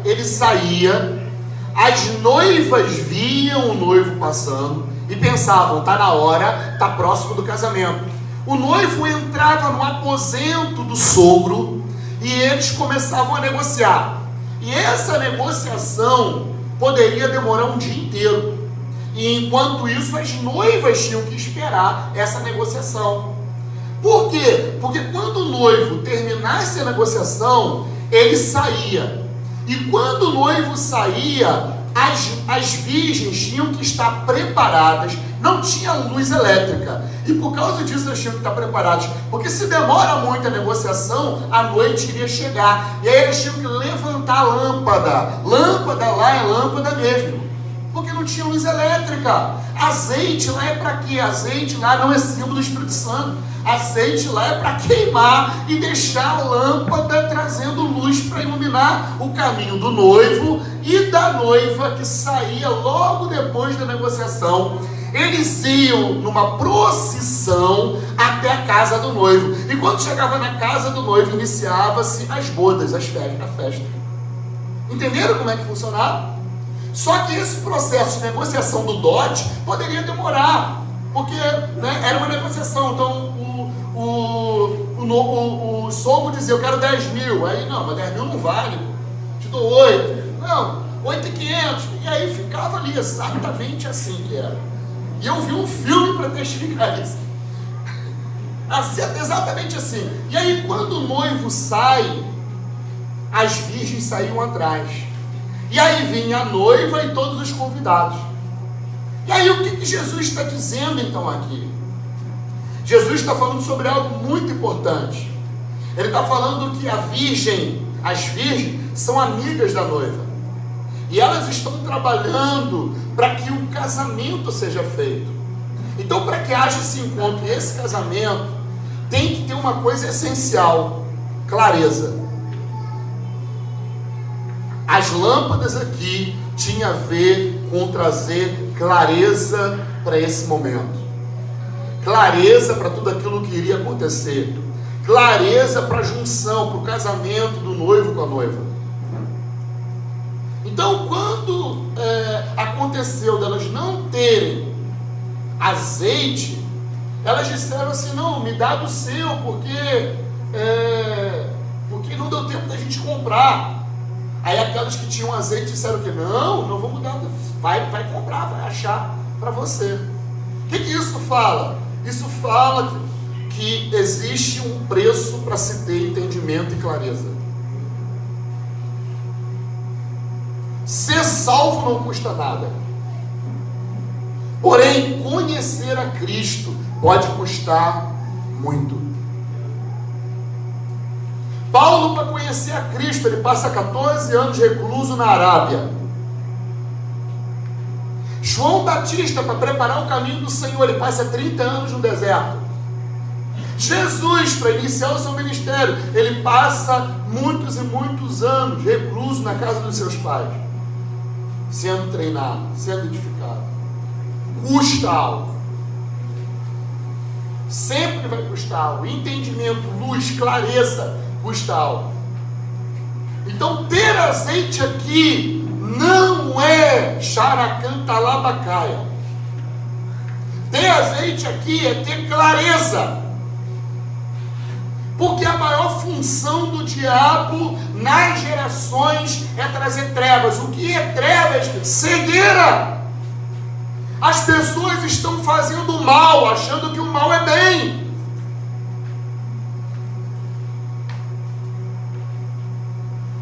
ele saía, as noivas viam o noivo passando e pensavam, tá na hora, tá próximo do casamento. O noivo entrava no aposento do sogro e eles começavam a negociar. E essa negociação poderia demorar um dia inteiro. E enquanto isso, as noivas tinham que esperar essa negociação. Por quê? Porque quando o noivo terminasse a negociação, ele saía. E quando o noivo saía, as virgens tinham que estar preparadas. Não tinha luz elétrica. E por causa disso elas tinham que estar preparadas. Porque se demora muito a negociação, a noite iria chegar. E aí eles tinham que levantar a lâmpada. Lâmpada lá é lâmpada mesmo. Porque não tinha luz elétrica. Azeite lá é para quê? Azeite lá não é símbolo do Espírito Santo. Azeite lá é para queimar e deixar a lâmpada trazendo luz para iluminar o caminho do noivo e da noiva que saía logo depois da negociação. Eles iam numa procissão até a casa do noivo. E quando chegava na casa do noivo, iniciava-se as bodas, a festa. Entenderam como é que funcionava? Só que esse processo de negociação do dote poderia demorar, porque, né, era uma negociação. Então o sogro dizia, eu quero 10 mil. Aí, não, mas 10 mil não vale, te dou 8. Não, 8.500. E aí ficava ali exatamente assim que era. E eu vi um filme para testificar isso. Exatamente assim. E aí quando o noivo sai, as virgens saíam atrás. E aí vinha a noiva e todos os convidados. E aí o que Jesus está dizendo então aqui? Jesus está falando sobre algo muito importante. Ele está falando que as virgens são amigas da noiva. E elas estão trabalhando para que o casamento seja feito. Então, para que haja esse encontro e esse casamento, tem que ter uma coisa essencial: clareza. As lâmpadas aqui tinham a ver com trazer clareza para esse momento. Clareza para tudo aquilo que iria acontecer. Clareza para a junção, para o casamento do noivo com a noiva. Então, quando aconteceu delas não terem azeite, elas disseram assim: não, me dá do seu, porque não deu tempo da gente comprar. Aí aquelas que tinham azeite disseram que não vamos dar, vai comprar, vai achar para você. O que isso fala? Isso fala que existe um preço para se ter entendimento e clareza. Ser salvo não custa nada. Porém, conhecer a Cristo pode custar muito. Paulo, para conhecer a Cristo, ele passa 14 anos recluso na Arábia. João Batista, para preparar o caminho do Senhor, ele passa 30 anos no deserto. Jesus, para iniciar o seu ministério, ele passa muitos e muitos anos recluso na casa dos seus pais, sendo treinado, sendo edificado. Custa algo. Sempre vai custar algo. Entendimento, luz, clareza, custa algo. Então, ter azeite aqui não é xaracantalabacaia. Ter azeite aqui é ter clareza. Porque a maior função do diabo nas gerações é trazer trevas. O que é trevas? Cegueira. As pessoas estão fazendo mal, achando que o mal é bem.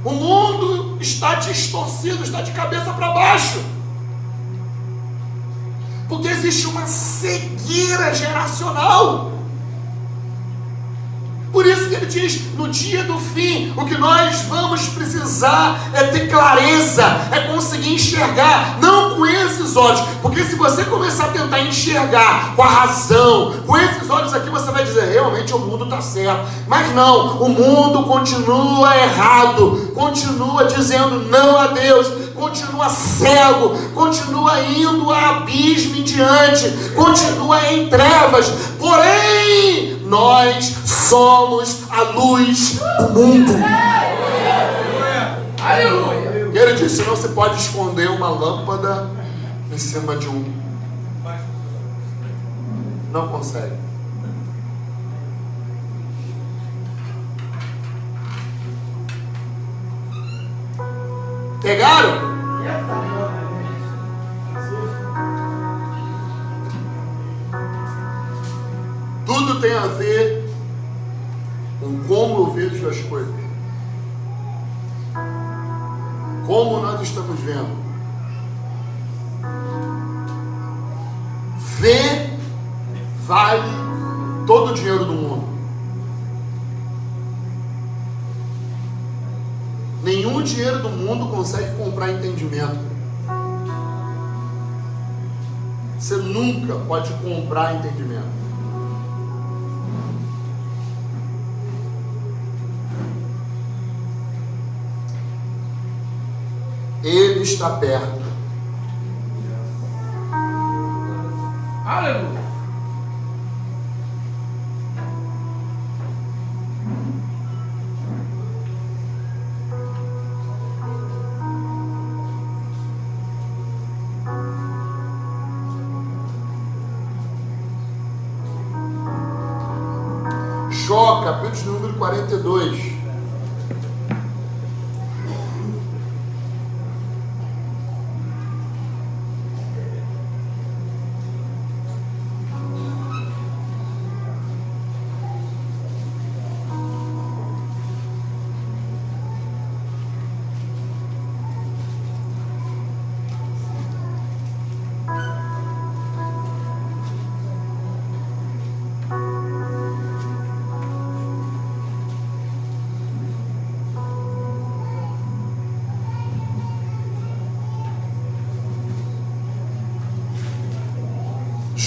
O mundo está distorcido, está de cabeça para baixo. Porque existe uma cegueira geracional. Por isso que ele diz, no dia do fim, o que nós vamos precisar é ter clareza, é conseguir enxergar, não com esses olhos, porque se você começar a tentar enxergar com a razão, com esses olhos aqui, você vai dizer, realmente o mundo está certo, mas não, o mundo continua errado, continua dizendo não a Deus, continua cego, continua indo a abismo em diante, continua em trevas, porém, nós somos a luz do mundo. Aleluia. E ele disse, não se pode esconder uma lâmpada em cima de um. Não consegue. Pegaram? Tudo tem a ver com como eu vejo as coisas. Como nós estamos vendo. Ver vale todo o dinheiro do mundo. Nenhum dinheiro do mundo consegue comprar entendimento. Você nunca pode comprar entendimento. Ele está perto. Aleluia. Jó, capítulo número 42.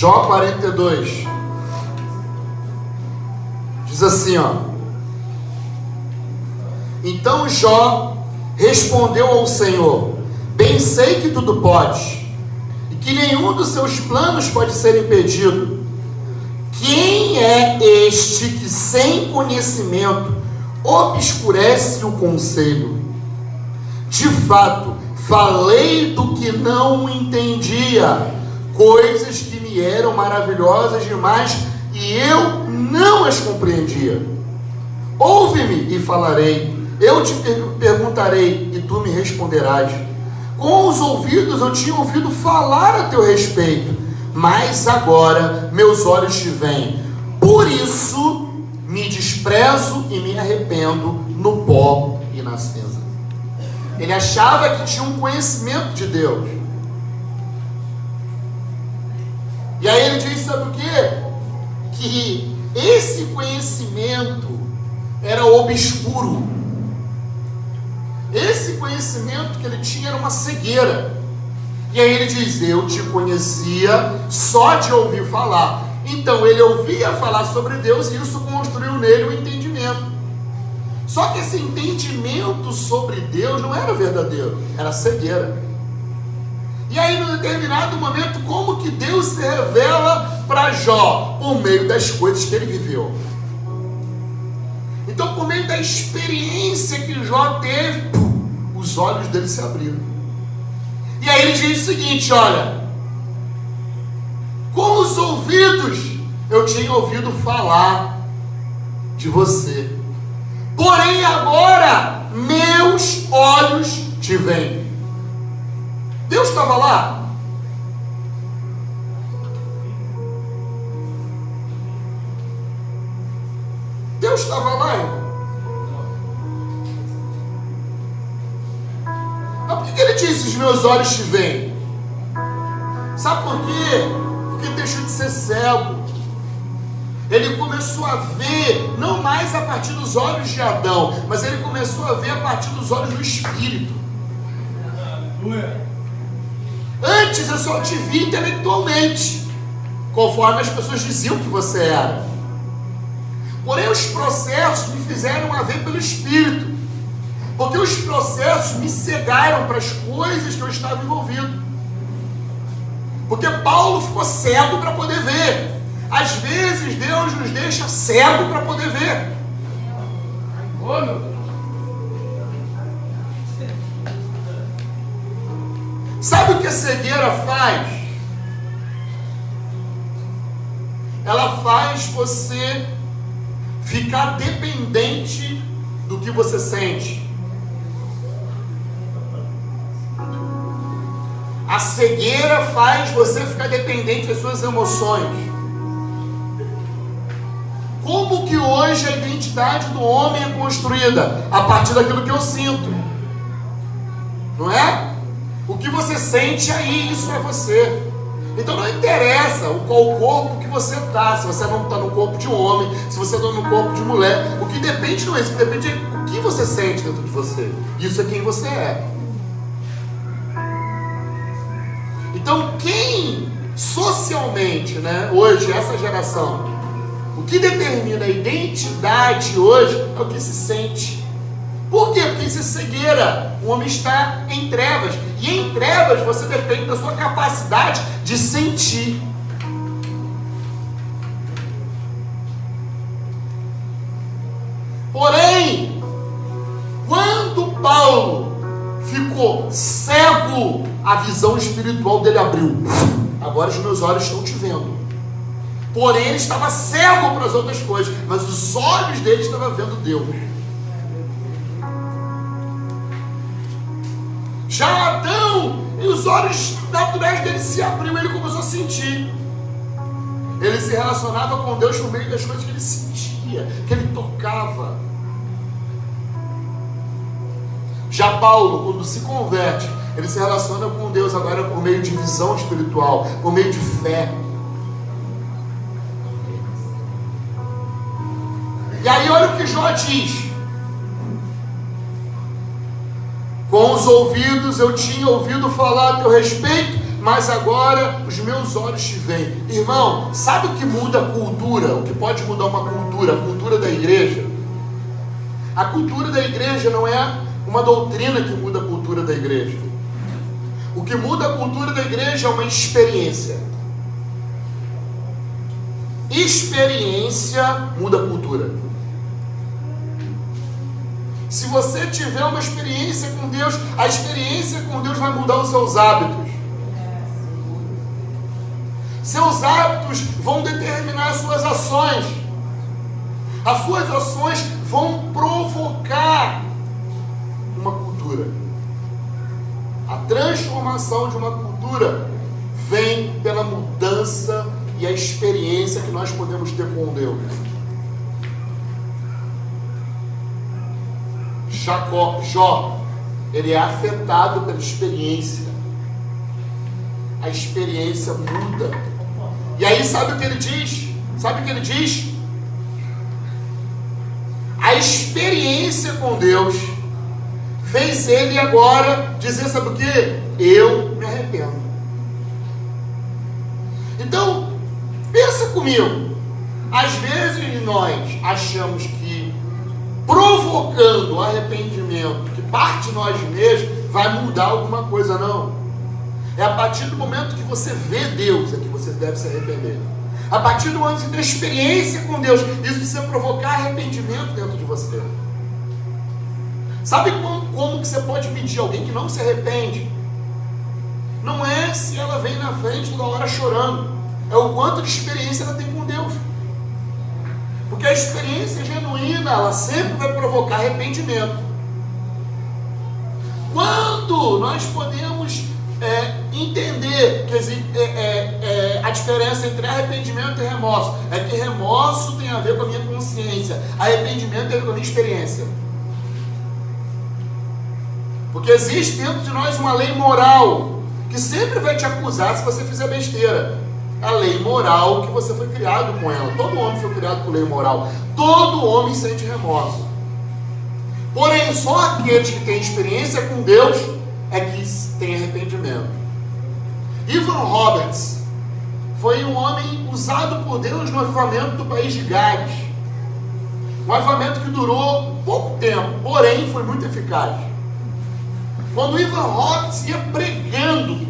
Jó 42. Diz assim, ó. Então Jó respondeu ao Senhor: bem sei que tudo podes, e que nenhum dos seus planos pode ser impedido. Quem é este que sem conhecimento obscurece o conselho? De fato, falei do que não entendia, coisas que me eram maravilhosas demais, e eu não as compreendia. Ouve-me e falarei, eu te perguntarei e tu me responderás. Com os ouvidos eu tinha ouvido falar a teu respeito, mas agora meus olhos te veem. Por isso me desprezo e me arrependo no pó e na cinza. Ele achava que tinha um conhecimento de Deus. E aí ele diz, sabe o quê? Que esse conhecimento era obscuro. Esse conhecimento que ele tinha era uma cegueira. E aí ele diz, eu te conhecia só de ouvir falar. Então ele ouvia falar sobre Deus e isso construiu nele um entendimento. Só que esse entendimento sobre Deus não era verdadeiro, era cegueira. E aí, num determinado momento, como que Deus se revela para Jó? Por meio das coisas que ele viveu. Então, por meio da experiência que Jó teve, os olhos dele se abriram. E aí ele diz o seguinte, olha, com os ouvidos eu tinha ouvido falar de você, porém agora meus olhos te veem. Deus estava lá? Deus estava lá, irmão? Mas por que ele disse, os meus olhos te veem? Sabe por quê? Porque ele deixou de ser cego. Ele começou a ver, não mais a partir dos olhos de Adão, mas ele começou a ver a partir dos olhos do Espírito. Antes eu só te vi intelectualmente, conforme as pessoas diziam que você era. Porém os processos me fizeram a ver pelo Espírito, porque os processos me cegaram para as coisas que eu estava envolvido. Porque Paulo ficou cego para poder ver. Às vezes Deus nos deixa cego para poder ver. Sabe o que a cegueira faz? Ela faz você ficar dependente do que você sente. A cegueira faz você ficar dependente das suas emoções. Como que hoje a identidade do homem é construída? A partir daquilo que eu sinto. Não é? O que você sente aí, isso é você. Então não interessa qual corpo que você está. Se você não está no corpo de homem, se você está no corpo de mulher. O que depende não é isso. O que depende é o que você sente dentro de você. Isso é quem você é. Então quem socialmente, né, hoje, essa geração, o que determina a identidade hoje é o que se sente. Por quê? Porque isso é cegueira. O homem está em trevas. E em trevas você depende da sua capacidade de sentir. Porém, quando Paulo ficou cego, a visão espiritual dele abriu. Agora os meus olhos estão te vendo. Porém, ele estava cego para as outras coisas, mas os olhos dele estavam vendo Deus. Já Adão, e os olhos naturais dele se abriram, ele começou a sentir. Ele se relacionava com Deus por meio das coisas que ele sentia, que ele tocava. Já Paulo, quando se converte, ele se relaciona com Deus agora por meio de visão espiritual, por meio de fé. E aí olha o que Jó diz. Com os ouvidos eu tinha ouvido falar a teu respeito, mas agora os meus olhos te veem. Irmão, sabe o que muda a cultura? O que pode mudar uma cultura? A cultura da igreja. A cultura da igreja não é uma doutrina que muda a cultura da igreja. O que muda a cultura da igreja é uma experiência. Experiência muda a cultura. Se você tiver uma experiência com Deus, a experiência com Deus vai mudar os seus hábitos. Seus hábitos vão determinar as suas ações. As suas ações vão provocar uma cultura. A transformação de uma cultura vem pela mudança e a experiência que nós podemos ter com Deus. Jó, ele é afetado pela experiência. A experiência muda. E aí sabe o que ele diz? Sabe o que ele diz? A experiência com Deus fez ele agora dizer, sabe o que? Eu me arrependo. Então, pensa comigo. Às vezes nós achamos que provocando arrependimento que parte de nós mesmos vai mudar alguma coisa. Não. É a partir do momento que você vê Deus é que você deve se arrepender. A partir do momento que você tem experiência com Deus, isso precisa provocar arrependimento dentro de você. Sabe como que você pode medir alguém que não se arrepende? Não é se ela vem na frente toda hora chorando. É o quanto de experiência ela tem com Deus. Porque a experiência genuína, ela sempre vai provocar arrependimento. Quando nós podemos entender que a diferença entre arrependimento e remorso é que remorso tem a ver com a minha consciência, arrependimento tem a ver com a minha experiência. Porque existe dentro de nós uma lei moral que sempre vai te acusar se você fizer besteira. A lei moral que você foi criado com ela. Todo homem foi criado com lei moral. Todo homem sente remorso. Porém, só aqueles que têm experiência com Deus é que têm arrependimento. Ivan Roberts foi um homem usado por Deus no avivamento do país de Gales. Um avivamento que durou pouco tempo, porém foi muito eficaz. Quando Ivan Roberts ia pregando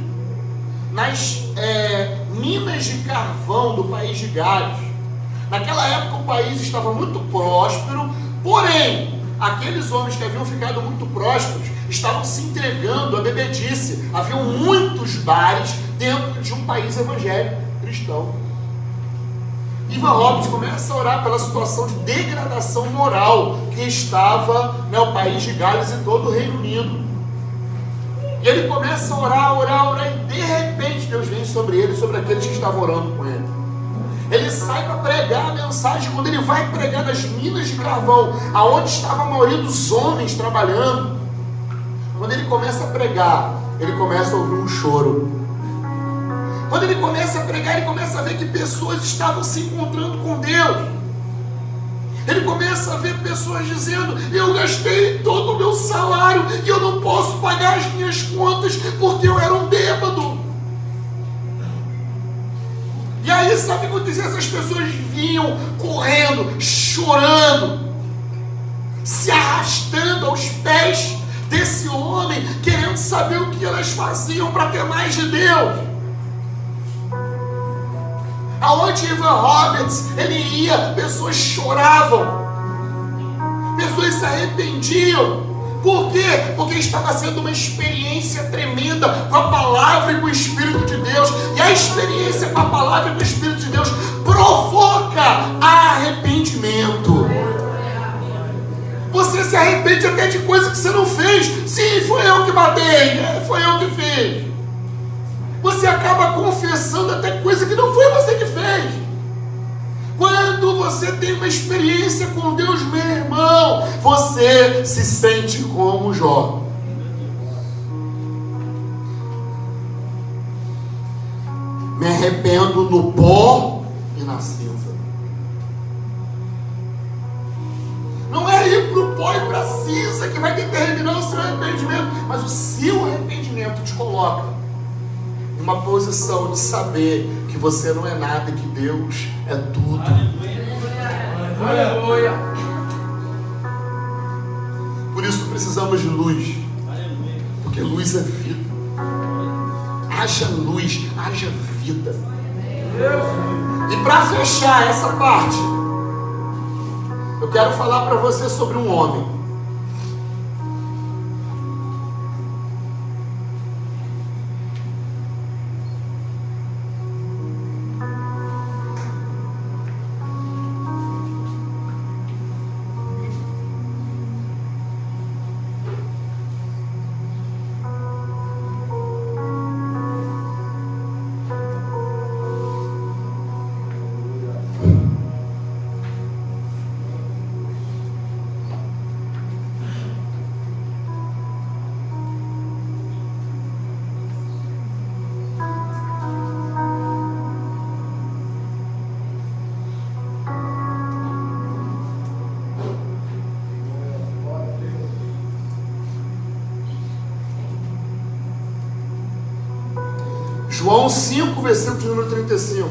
nas minas de carvão do país de Gales, naquela época o país estava muito próspero, porém aqueles homens que haviam ficado muito prósperos estavam se entregando à bebedice. Haviam muitos bares dentro de um país evangélico cristão. Ivan Roberts começa a orar pela situação de degradação moral que estava no país de Gales e todo o Reino Unido. E ele começa a orar, e de repente Deus vem sobre ele, sobre aqueles que estavam orando com ele. Ele sai para pregar a mensagem. Quando ele vai pregar nas minas de carvão, aonde estava a maioria dos homens trabalhando, quando ele começa a pregar, ele começa a ouvir um choro. Quando ele começa a pregar, ele começa a ver que pessoas estavam se encontrando com Deus. Ele começa a ver pessoas dizendo: eu gastei todo o meu salário e eu não posso pagar as minhas contas porque eu era um bêbado. E aí sabe o que acontecia? Essas pessoas vinham correndo, chorando, se arrastando aos pés desse homem, querendo saber o que elas faziam para ter mais de Deus. Aonde Ivan Roberts ele ia, pessoas choravam, pessoas se arrependiam. Por quê? Porque estava sendo uma experiência tremenda com a palavra e com o Espírito de Deus. E a experiência com a palavra e com o Espírito de Deus provoca arrependimento. Você se arrepende até de coisa que você não fez. Sim, foi eu que matei, foi eu que fiz. Você acaba confessando até coisa que não foi você que fez. Quando você tem uma experiência com Deus, meu irmão, você se sente como Jó. Me arrependo no pó e na cinza. Não é ir para o pó e para a cinza que vai determinar o seu arrependimento, mas o seu arrependimento te coloca uma posição de saber que você não é nada e que Deus é tudo. Aleluia. Por isso precisamos de luz, porque luz é vida. Haja luz, haja vida. E para fechar essa parte, eu quero falar para você sobre um homem. João 5, versículo de número 35.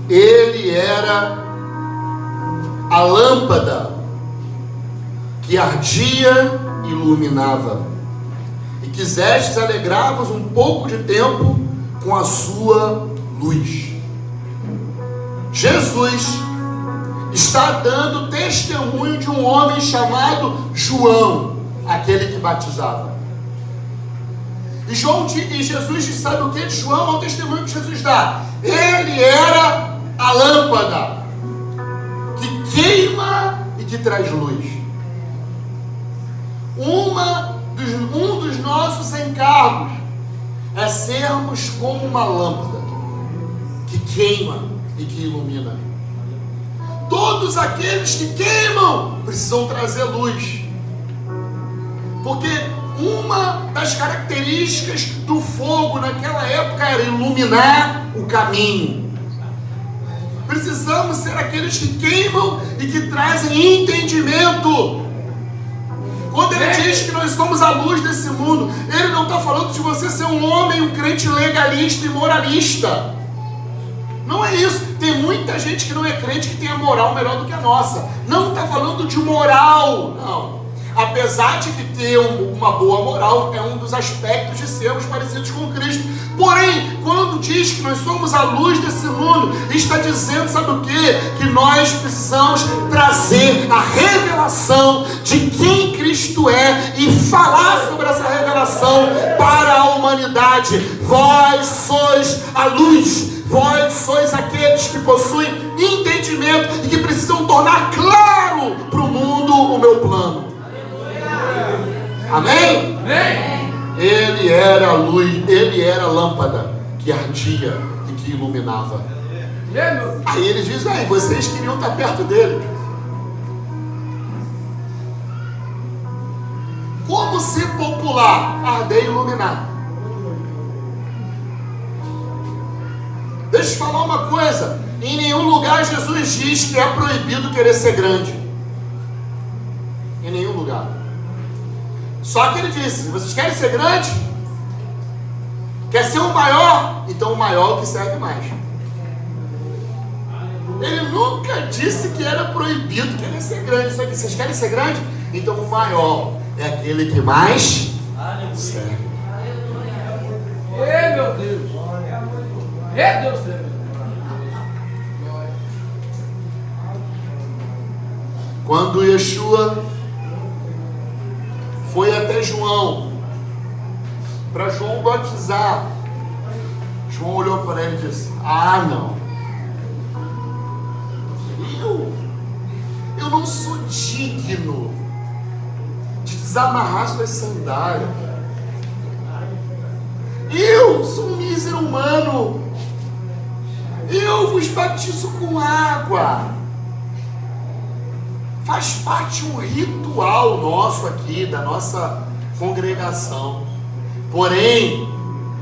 Ele era a lâmpada que ardia e iluminava, e quisestes alegrar-vos um pouco de tempo com a sua luz. Jesus está dando testemunho de um homem chamado João, aquele que batizava. E Jesus diz, sabe o que? De João é o testemunho que Jesus dá. Ele era a lâmpada que queima e que traz luz. Um dos nossos encargos é sermos como uma lâmpada que queima e que ilumina. Todos aqueles que queimam precisam trazer luz, porque uma das características do fogo naquela época era iluminar o caminho. Precisamos ser aqueles que queimam e que trazem entendimento. Quando ele diz que nós somos a luz desse mundo, ele não está falando de você ser um homem, um crente legalista e moralista. Não é isso. Tem muita gente que não é crente que tem a moral melhor do que a nossa. Não está falando de moral, não. Apesar de que ter uma boa moral é um dos aspectos de sermos parecidos com Cristo. Porém, quando diz que nós somos a luz desse mundo, está dizendo, sabe o quê? Que nós precisamos trazer a revelação de quem Cristo é e falar sobre essa revelação para a humanidade. Vós sois a luz. Vós sois aqueles que possuem entendimento e que precisam tornar claro para o mundo o meu plano. Amém? Amém. Ele era a luz, ele era a lâmpada que ardia e que iluminava. Aí ele diz, vocês queriam estar perto dele. Como ser popular? Arder e iluminar. Deixa eu te falar uma coisa. Em nenhum lugar Jesus diz que é proibido querer ser grande. Em nenhum lugar. Só que ele disse, vocês querem ser grande? Quer ser o maior? Então o maior é o que serve mais. Ele nunca disse que era proibido querer ser grande. Só que vocês querem ser grande? Então o maior é aquele que mais serve. Ei, meu Deus. Ei, Deus. Quando Yeshua foi até João, para João batizar, João olhou para ele e disse, não, eu não sou digno de desamarrar suas sandálias. Eu sou um mísero humano. Eu vos batizo com água. Faz parte um ritual nosso aqui, da nossa congregação. Porém,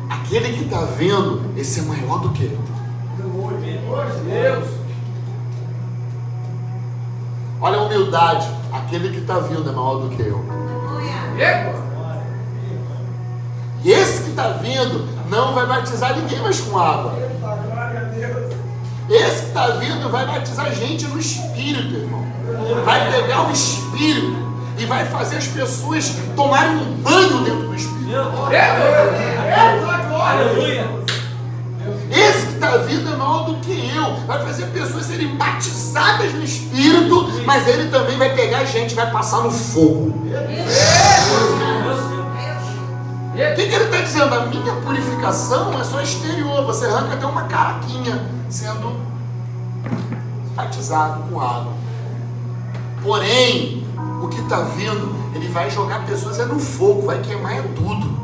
aquele que está vendo, esse é maior do que eu. Deus. Olha a humildade. Aquele que está vindo é maior do que eu. E esse que está vindo não vai batizar ninguém mais com água. Esse que está vindo vai batizar a gente no Espírito, irmão. Vai pegar o Espírito e vai fazer as pessoas tomarem um banho dentro do Espírito. Aleluia. Esse que está vindo é maior do que eu. Vai fazer pessoas serem batizadas no Espírito, mas ele também vai pegar a gente, vai passar no fogo. O que ele está dizendo? A minha purificação é só exterior. Você arranca até uma caraquinha sendo batizado com água. Porém, o que está vindo, ele vai jogar pessoas no fogo, vai queimar tudo.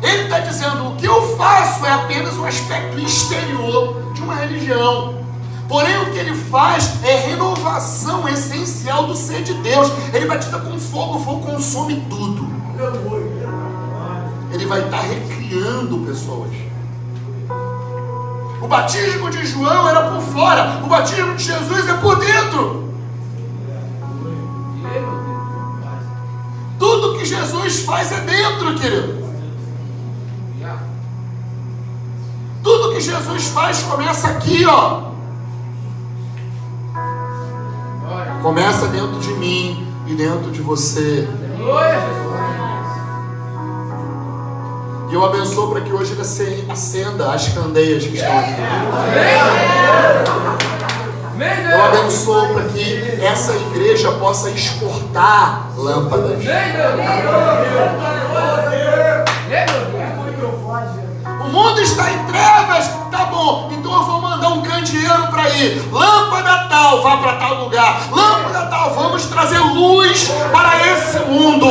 Ele está dizendo, o que eu faço é apenas um aspecto exterior de uma religião. Porém, o que ele faz é renovação essencial do ser de Deus. Ele batiza com fogo, o fogo consome tudo. Ele vai estar recriando pessoas. O batismo de João era por fora, o batismo de Jesus é por dentro. Tudo que Jesus faz é dentro, querido. Tudo que Jesus faz começa aqui, ó. Começa dentro de mim e dentro de você. E eu abençoo para que hoje ele acenda as candeias que estão aqui. Eu abençoo para que essa igreja possa exportar lâmpadas. O mundo está em trevas, tá bom, então eu vou mandar um candeeiro para ir. Lâmpada tal, vá para tal lugar. Lâmpada tal, vamos trazer luz para esse mundo.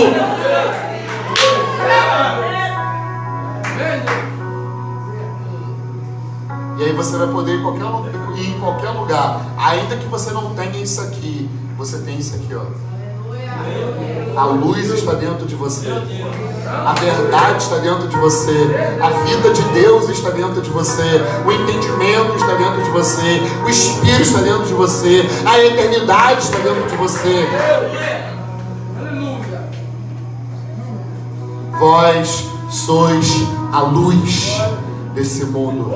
E aí você vai poder ir em qualquer lugar. Ainda que você não tenha isso aqui, você tem isso aqui, ó. A luz está dentro de você. A verdade está dentro de você. A vida de Deus está dentro de você. O entendimento está dentro de você. O Espírito está dentro de você. A eternidade está dentro de você. Vós sois a luz desse mundo.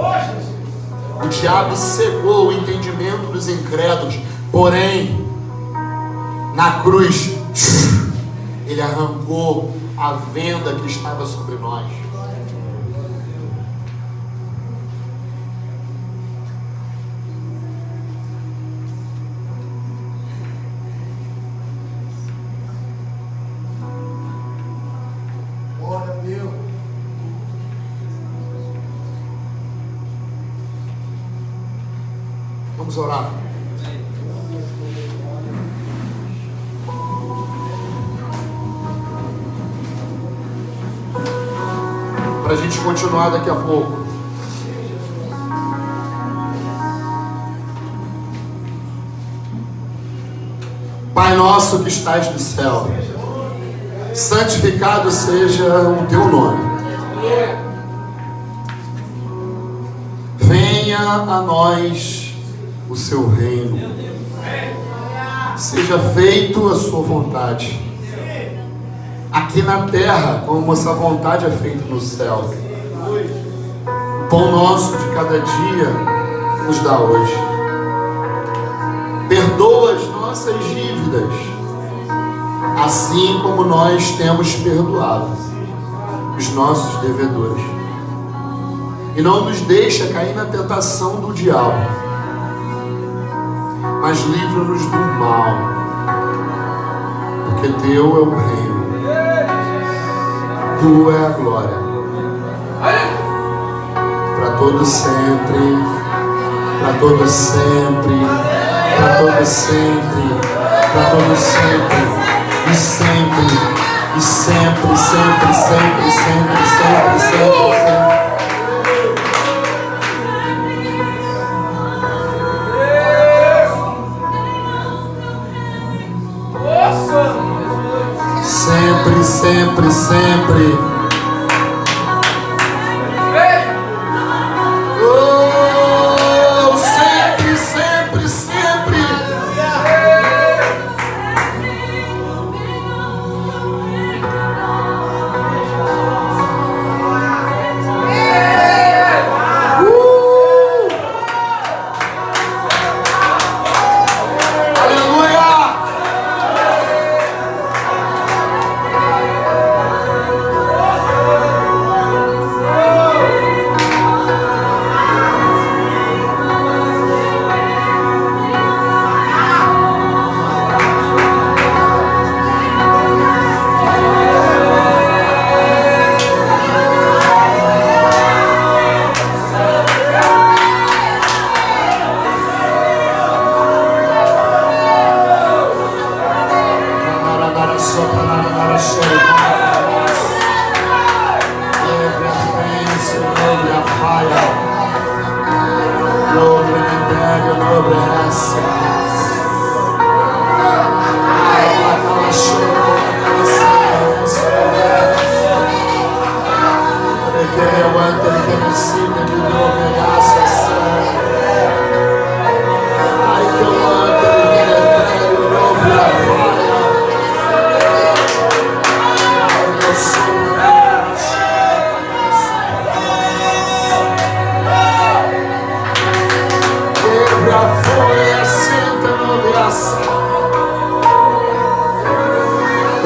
O diabo cegou o entendimento dos incrédulos. Porém, na cruz, ele arrancou a venda que estava sobre nós. Glória a Deus. Vamos orar. Para a gente continuar daqui a pouco. Pai nosso que estás no céu, santificado seja o teu nome. Venha a nós o seu reino. Seja feito a sua vontade. Aqui na terra, como essa vontade é feita no céu. O pão nosso de cada dia nos dá hoje. Perdoa as nossas dívidas, assim como nós temos perdoado os nossos devedores. E não nos deixa cair na tentação do diabo, mas livra-nos do mal, porque teu é o reino. Tua é a glória, para todo sempre, para todo sempre, para todo sempre, para todo sempre, e sempre, e sempre, sempre, sempre, sempre, sempre, sempre, sempre. sempre, sempre, sempre. Oh, sempre, sempre, sempre.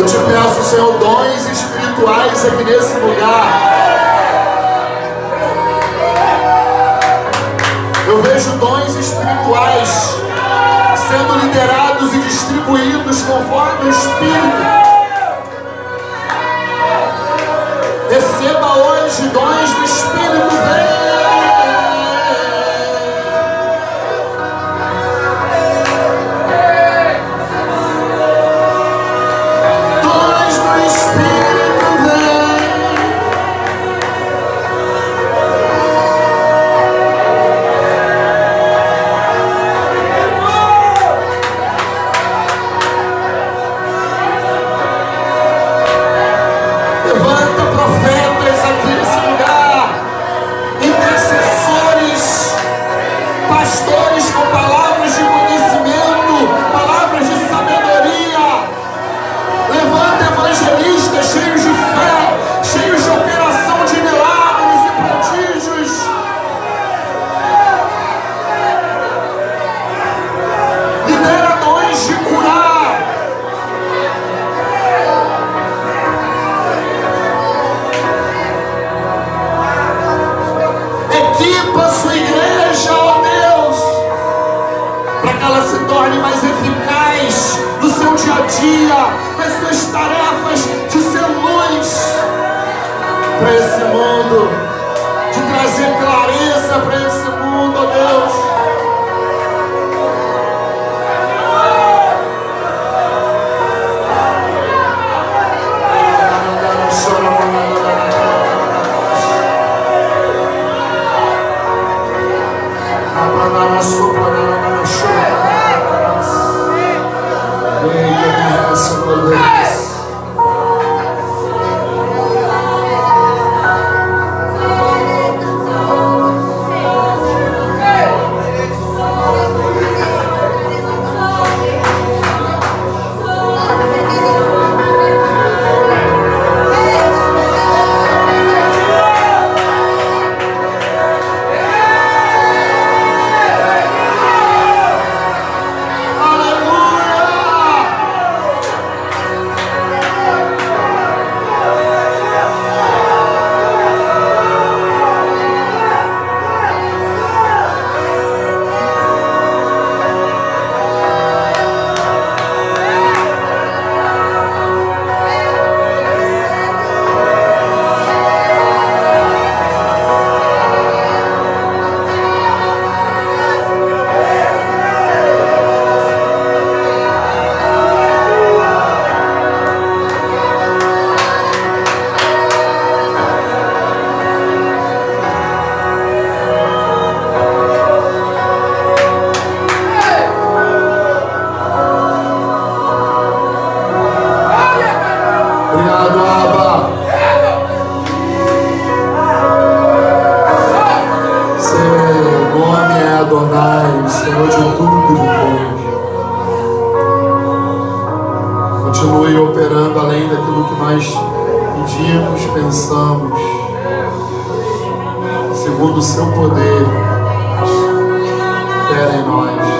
Eu te peço, Senhor, dons espirituais aqui nesse lugar. Eu vejo dons espirituais sendo liderados e distribuídos conforme o Espírito. Receba hoje dons do Espírito. Vem. Nas suas tarefas de ser luz para esse mundo, de trazer clareza para esse mundo, ó Deus. Obrigado, Abba. Seu nome é Adonai, Senhor de tudo e de todos. Continue operando além daquilo que nós pedimos, pensamos, segundo o seu poder. Opera em nós.